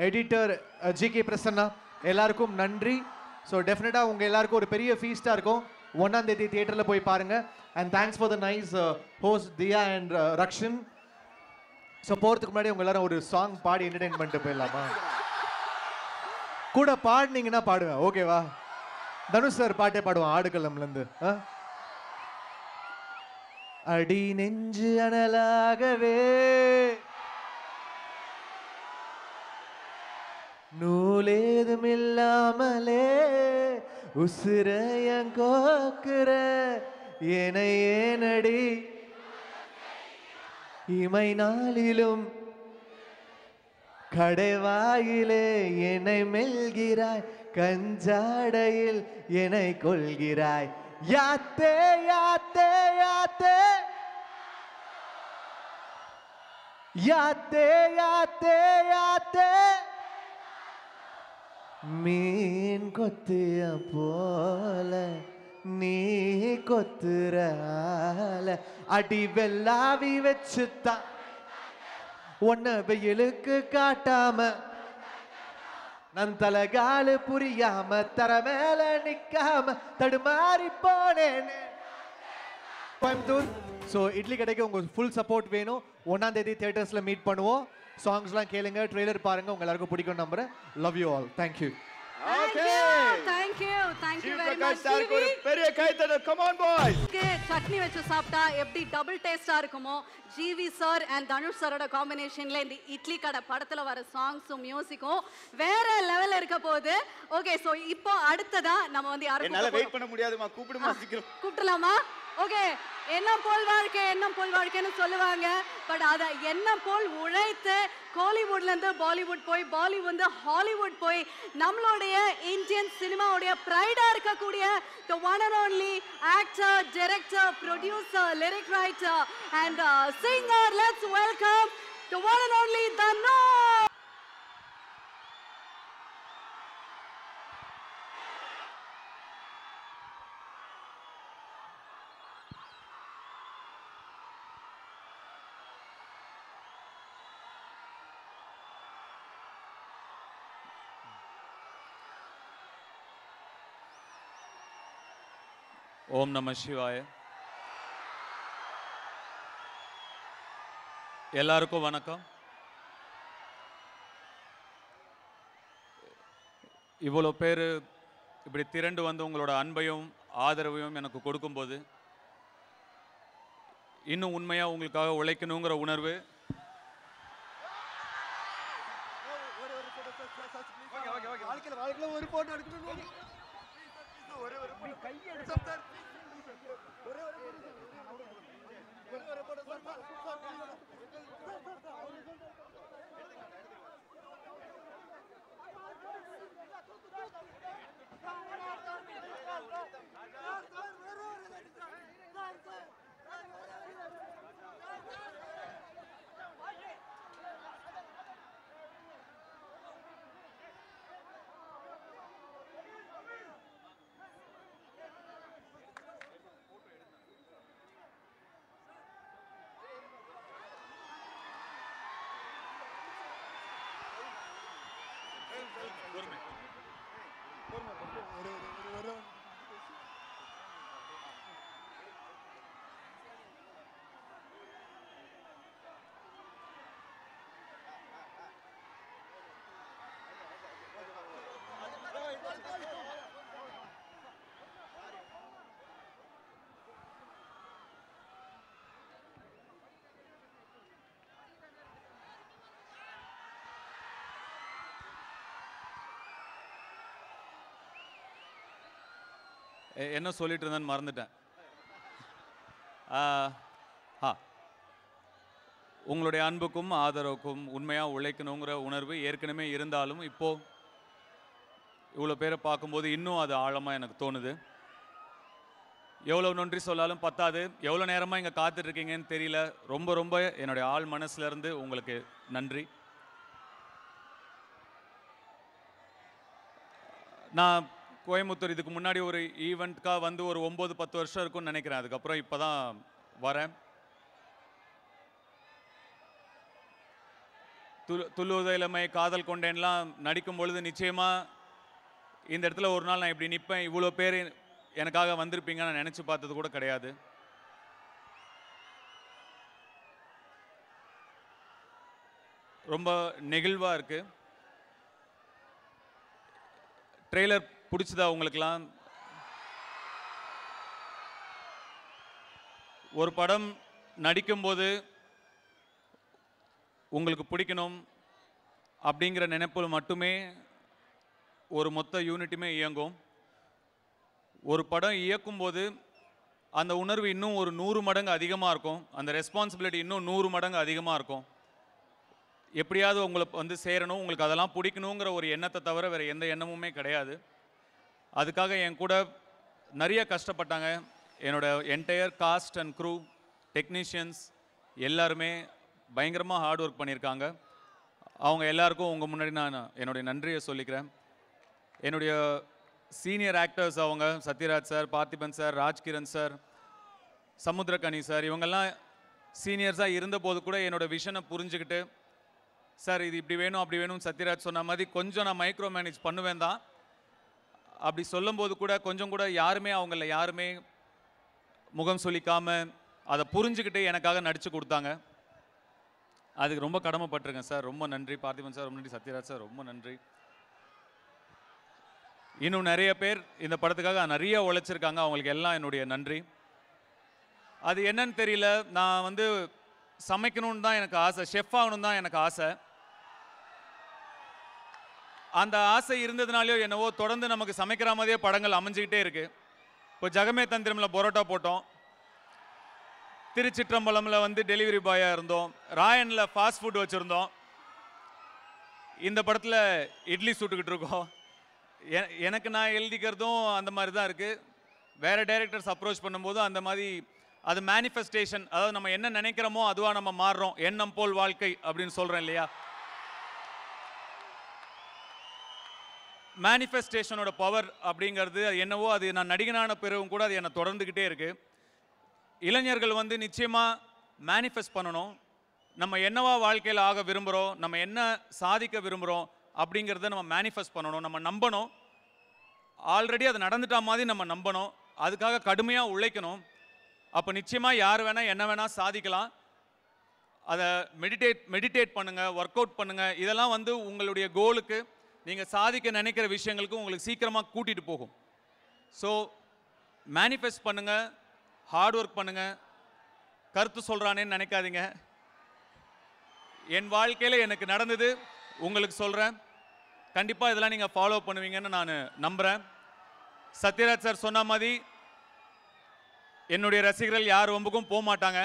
editor GK Prasanna, எல்லாருக்கும் நன்றி. ஸோ டெஃபினட்டாக உங்கள் எல்லாருக்கும் ஒரு பெரிய ஃபீஸ்டாக இருக்கும். 1ஆம் தேதி தியேட்டரில் போய் பாருங்கள். And thanks for the nice host Diya and Rakshan. So போகிறதுக்கு முன்னாடி உங்க எல்லாரும் ஒரு சாங் பாடி என்டர்டெயின் பண்ணிட்டு போயிடலாமா? கூட பாடினீங்கன்னா பாடுவேன், ஓகேவா? தனுஷ் சார் பாட்டே பாடுவான் ஆடுகளம்லேருந்து. அடி நெஞ்சு அனலாகவே நூலேதும் இல்லாமலே உசுரையங் கோக்குற என ஏனடி இமை நாளிலும் கடைவாயிலே என்னை மெல்கிறாய், கஞ்சாடையில் என்னை கொள்கிறாய். யாத்தே யாத்தே யாத்தே யாத்தே யாத்தே யாத்தே மீன் கொத்திய போல நீ கொத்துறால அடி வெள்ளாவி வச்சுத்தான் உன்னை வெயிலுக்கு காட்டாம நன் தலகாலு புரியாம தர மேல நிக்காம தடுமாறி போனேன் கோயம்புத்தூர். ஸோ இட்லி கடைக்கு உங்க ஃபுல் சப்போர்ட் வேணும். 1ஆம் தேதி தியேட்டர்ஸ்ல மீட் பண்ணுவோம். சாங்ஸ்லாம் கேளுங்க, ட்ரெய்லர் பாருங்க, உங்க எல்லாருக்கும் பிடிக்கும் நம்புறேன். Love you all. Thank you. Thank you very much. ஒரு பெரிய கைத்தட்டல். Come on boys. சட்னி வச்சு சாப்பிட்டா எப்படி டபுள் டேஸ்டா இருக்குமோ, ஜிவி சார் அண்ட் தனுஷ் சாரோட காம்பினேஷன்ல இந்த இட்லி கடை படத்துல வர சாங்ஸும் மியூசிக்கும் வேற லெவல்ல இருக்க போகுது. ஓகே, சோ இப்போ அடுத்ததா நம்ம வந்து யாரை என்னால வெயிட் பண்ண முடியாதுமா, கூப்பிடுமா சீக்கிரம். கூப்பிடலாமா? ஓகே, எண்ணம் போல் வாழ்க்கை, எண்ணம் போல் வாழ்க்கைன்னு சொல்லுவாங்க. பட் அதை எண்ணம் போல் உழைத்து கோலிவுட்ல இருந்து பாலிவுட் போய், பாலிவுட் ஹாலிவுட் போய் நம்மளுடைய இந்தியன் சினிமாவுடைய பிரைடா இருக்கக்கூடிய the one and only actor, director, producer, lyric writer and singer. Let's welcome the one and only Dhanush. ஓம் நம சிவாய. எல்லாருக்கும் வணக்கம். இவ்வளோ பேர் இப்படி திரண்டு வந்து உங்களோட அன்பையும் ஆதரவையும் எனக்கு கொடுக்கும்போது இன்னும் உண்மையாக உங்களுக்காக உழைக்கணுங்கிற உணர்வு என்ன சொல்லிட்டு இருந்தேன்னு மறந்துட்டேன். உங்களுடைய அன்புக்கும் ஆதரவுக்கும் உண்மையாக உழைக்கணுங்கிற உணர்வு ஏற்கனவே இருந்தாலும் இப்போது இவ்வளோ பேரை பார்க்கும்போது இன்னும் அது ஆழமாக எனக்கு தோணுது. எவ்வளோ நன்றி சொல்லாலும் பத்தாது. எவ்வளோ நேரமாக இங்கே காத்துட்ருக்கீங்கன்னு தெரியல. ரொம்ப ரொம்ப என்னுடைய ஆள் மனசுலேருந்து உங்களுக்கு நன்றி. நான் கோயம்புத்தூர் இதுக்கு முன்னாடி ஒரு ஈவெண்ட்காக வந்து ஒரு 9-10 வருஷம் இருக்கும்னு நினைக்கிறேன். அதுக்கப்புறம் இப்போ தான் வரேன். துள்ளுவத இளமை, காதல் கொண்டேன்லாம் நடிக்கும் பொழுது நிச்சயமாக இந்த இடத்துல ஒரு நாள் நான் இப்படி நிற்பேன், இவ்வளோ பேர் எனக்காக வந்திருப்பீங்க நான் நினச்சி பார்த்தது கூட கிடையாது. ரொம்ப நெகிழ்வாக இருக்குது. ட்ரெய்லர் பிடிச்சதா உங்களுக்கெல்லாம்? ஒரு படம் நடிக்கும்போது உங்களுக்கு பிடிக்கணும் அப்படிங்கிற நினைப்பில் மட்டுமே ஒரு மொத்த யூனிட்டுமே இயங்கும். ஒரு படம் இயக்கும்போது அந்த உணர்வு இன்னும் ஒரு 100 மடங்கு அதிகமாக இருக்கும். அந்த ரெஸ்பான்சிபிலிட்டி இன்னும் 100 மடங்கு அதிகமாக இருக்கும். எப்படியாவது உங்களை வந்து சேரணும், உங்களுக்கு அதெல்லாம் பிடிக்கணுங்கிற ஒரு எண்ணத்தை தவிர வேறு எந்த எண்ணமுமே கிடையாது. அதுக்காக என் கூட நிறைய கஷ்டப்பட்டாங்க. என்னோட entire cast and crew, technicians எல்லாருமே பயங்கரமாக ஹார்ட் ஒர்க் பண்ணியிருக்காங்க. அவங்க எல்லாருக்கும் உங்கள் முன்னாடி நான் என்னுடைய நன்றியை சொல்லிக்கிறேன். என்னுடைய சீனியர் ஆக்டர்ஸ் அவங்க Sathyaraj sir, Parthiban sir, Rajkiran sir, Samuthirakani sir, இவங்கெல்லாம் சீனியர்ஸாக இருந்தபோது கூட என்னோடய விஷனை புரிஞ்சுக்கிட்டு, சார் இது இப்படி வேணும் அப்படி வேணும் சத்யராஜ் சொன்ன மாதிரி கொஞ்சம் நான் மைக்ரோ மேனேஜ் பண்ணுவேன் தான். அப்படி சொல்லும்போது கூட கொஞ்சம் கூட அவங்கள யாருமே முகம் சொல்லிக்காமல் அதை புரிஞ்சுக்கிட்டு எனக்காக நடித்து கொடுத்தாங்க. அதுக்கு ரொம்ப கடமைப்பட்டிருக்கேன் சார். ரொம்ப நன்றி பார்த்திபன் சார், ரொம்ப நன்றி சத்யராஜ் சார், ரொம்ப நன்றி. இன்னும் நிறைய பேர் இந்த படத்துக்காக நிறைய உழைச்சிருக்காங்க. அவங்களுக்கு எல்லாம் என்னுடைய நன்றி. அது என்னன்னு தெரியல, நான் வந்து சமைக்கணும்னு தான் எனக்கு ஆசை, ஷெஃப் ஆகணும் தான் எனக்கு ஆசை. அந்த ஆசை இருந்ததுனாலையோ என்னவோ தொடர்ந்து நமக்கு சமைக்கிற மாதிரியே படங்கள் அமைஞ்சிக்கிட்டே இருக்கு. இப்போ ஜகமே தந்திரமில் பரோட்டா போட்டோம், திருச்சிற்றம்பலமில் வந்து டெலிவரி பாயாக இருந்தோம், ராயனில் ஃபாஸ்ட் ஃபுட் வச்சுருந்தோம், இந்த படத்தில் இட்லி சுட்டுக்கிட்டு இருக்கோம். எனக்கு நான் எழுதிக்கிறதும் அந்த மாதிரி தான் இருக்குது. வேறு டைரக்டர்ஸ் அப்ரோச் பண்ணும்போதும் அந்த மாதிரி அது மேனிஃபெஸ்டேஷன், அதாவது நம்ம என்ன நினைக்கிறோமோ அதுவாக நம்ம மாறுறோம். எண்ணம் போல் வாழ்க்கை அப்படின்னு சொல்கிறேன் இல்லையா? மேனிஃபெஸ்டேஷனோட பவர் அப்படிங்கிறது அது என்னவோ, அது நான் நடிகனான பிறகும் கூட அது என்னை தொடர்ந்துக்கிட்டே இருக்குது. இளைஞர்கள் வந்து நிச்சயமாக மேனிஃபெஸ்ட் பண்ணணும். நம்ம என்னவா வாழ்க்கையில் ஆக விரும்புகிறோம், நம்ம என்ன சாதிக்க விரும்புகிறோம் அப்படிங்கிறத நம்ம மேனிஃபெஸ்ட் பண்ணணும். நம்ம நம்பணும், ஆல்ரெடி அது நடந்துட்டா மாதிரி நம்ம நம்பணும். அதுக்காக கடுமையாக உழைக்கணும். அப்போ நிச்சயமாக யார் வேணால் என்ன வேணால் சாதிக்கலாம். அதை மெடிடேட் பண்ணுங்கள், ஒர்க் அவுட் பண்ணுங்கள். இதெல்லாம் வந்து உங்களுடைய கோலுக்கு, நீங்கள் சாதிக்க நினைக்கிற விஷயங்களுக்கு உங்களுக்கு சீக்கிரமாக கூட்டிகிட்டு போகும். ஸோ மேனிஃபெஸ்ட் பண்ணுங்கள், ஹார்ட் ஒர்க் பண்ணுங்கள். கருத்து சொல்கிறானேன்னு நினைக்காதீங்க. என் வாழ்க்கையில் எனக்கு நடந்தது உங்களுக்கு சொல்கிறேன். கண்டிப்பாக இதெல்லாம் நீங்கள் ஃபாலோ பண்ணுவீங்கன்னு நான் நம்புகிறேன். சத்யராஜ் சார் சொன்ன மாதிரி என்னுடைய ரசிகர்கள் யார் வம்புக்கும் போக மாட்டாங்க.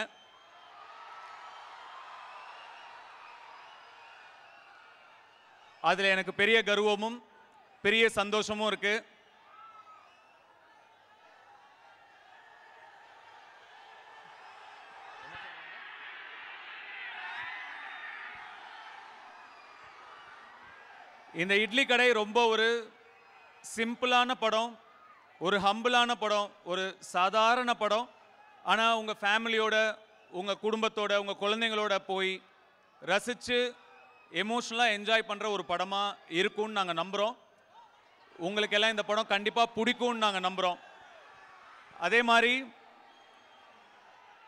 அதில் எனக்கு பெரிய கர்வமும் பெரிய சந்தோஷமும் இருக்கு. இந்த இட்லி கடை ரொம்ப ஒரு சிம்பிளான படம், ஒரு ஹம்பிளான படம், ஒரு சாதாரண படம். ஆனால் உங்கள் ஃபேமிலியோட, உங்கள் குடும்பத்தோட, உங்கள் குழந்தைங்களோட போய் ரசித்து எமோஷ்னலாக என்ஜாய் பண்ணுற ஒரு படமாக இருக்கும்னு நாங்கள் நம்புகிறோம். உங்களுக்கெல்லாம் இந்த படம் கண்டிப்பாக பிடிக்கும்னு நாங்கள் நம்புகிறோம். அதே மாதிரி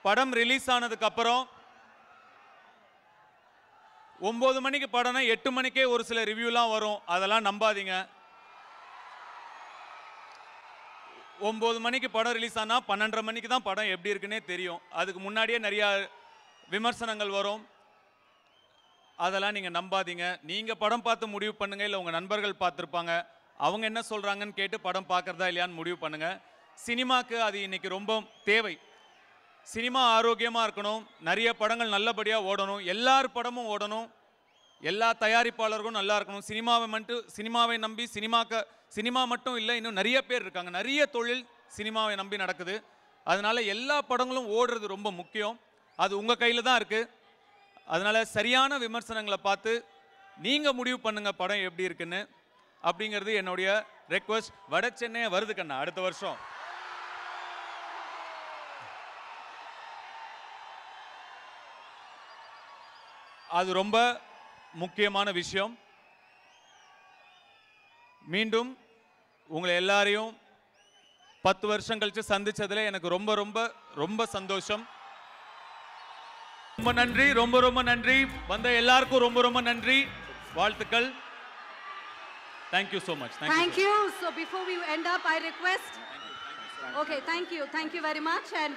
படம் ரிலீஸ் ஆனதுக்கப்புறம் 9 மணிக்கு படம்னா 8 மணிக்கே ஒரு சில ரிவ்யூலாம் வரும். அதெல்லாம் நம்பாதீங்க. 9 மணிக்கு படம் ரிலீஸ் ஆனால் 12:30 மணிக்கு தான் படம் எப்படி இருக்குன்னே தெரியும். அதுக்கு முன்னாடியே நிறையா விமர்சனங்கள் வரும். அதெல்லாம் நீங்கள் நம்பாதீங்க. நீங்கள் படம் பார்த்து முடிவு பண்ணுங்கள், இல்லை உங்கள் நண்பர்கள் பார்த்துருப்பாங்க, அவங்க என்ன சொல்கிறாங்கன்னு கேட்டு படம் பார்க்குறதா இல்லையான்னு முடிவு பண்ணுங்கள். சினிமாவுக்கு அது இன்றைக்கி ரொம்ப தேவை. சினிமா ஆரோக்கியமாக இருக்கணும், நிறைய படங்கள் நல்லபடியாக ஓடணும், எல்லார் படமும் ஓடணும், எல்லா தயாரிப்பாளர்களும் நல்லா இருக்கணும். சினிமாவை நம்பி சினிமா மட்டும் இல்லை, இன்னும் நிறைய பேர் இருக்காங்க. நிறைய தொழில் சினிமாவை நம்பி நடக்குது. அதனால் எல்லா படங்களும் ஓடுறது ரொம்ப முக்கியம். அது உங்கள் கையில் தான் இருக்குது. அதனால் சரியான விமர்சனங்களை பார்த்து நீங்கள் முடிவு பண்ணுங்கள் படம் எப்படி இருக்குன்னு. அப்படிங்கிறது என்னுடைய ரெக்வஸ்ட். வட சென்னை வருது கண்ணா அடுத்த வருஷம். அது ரொம்ப முக்கியமான விஷயம். மீண்டும் உங்களை எல்லாரையும் 10 வருஷம் கழிச்சு சந்திச்சதுல எனக்கு ரொம்ப ரொம்ப ரொம்ப சந்தோஷம். ரொம்ப நன்றி, ரொம்ப ரொம்ப நன்றி. வந்த எல்லாருக்கும் ரொம்ப ரொம்ப நன்றி, வாழ்த்துக்கள். Thank you so much. Thank you. So before we end up, I request. Okay, thank you very much. And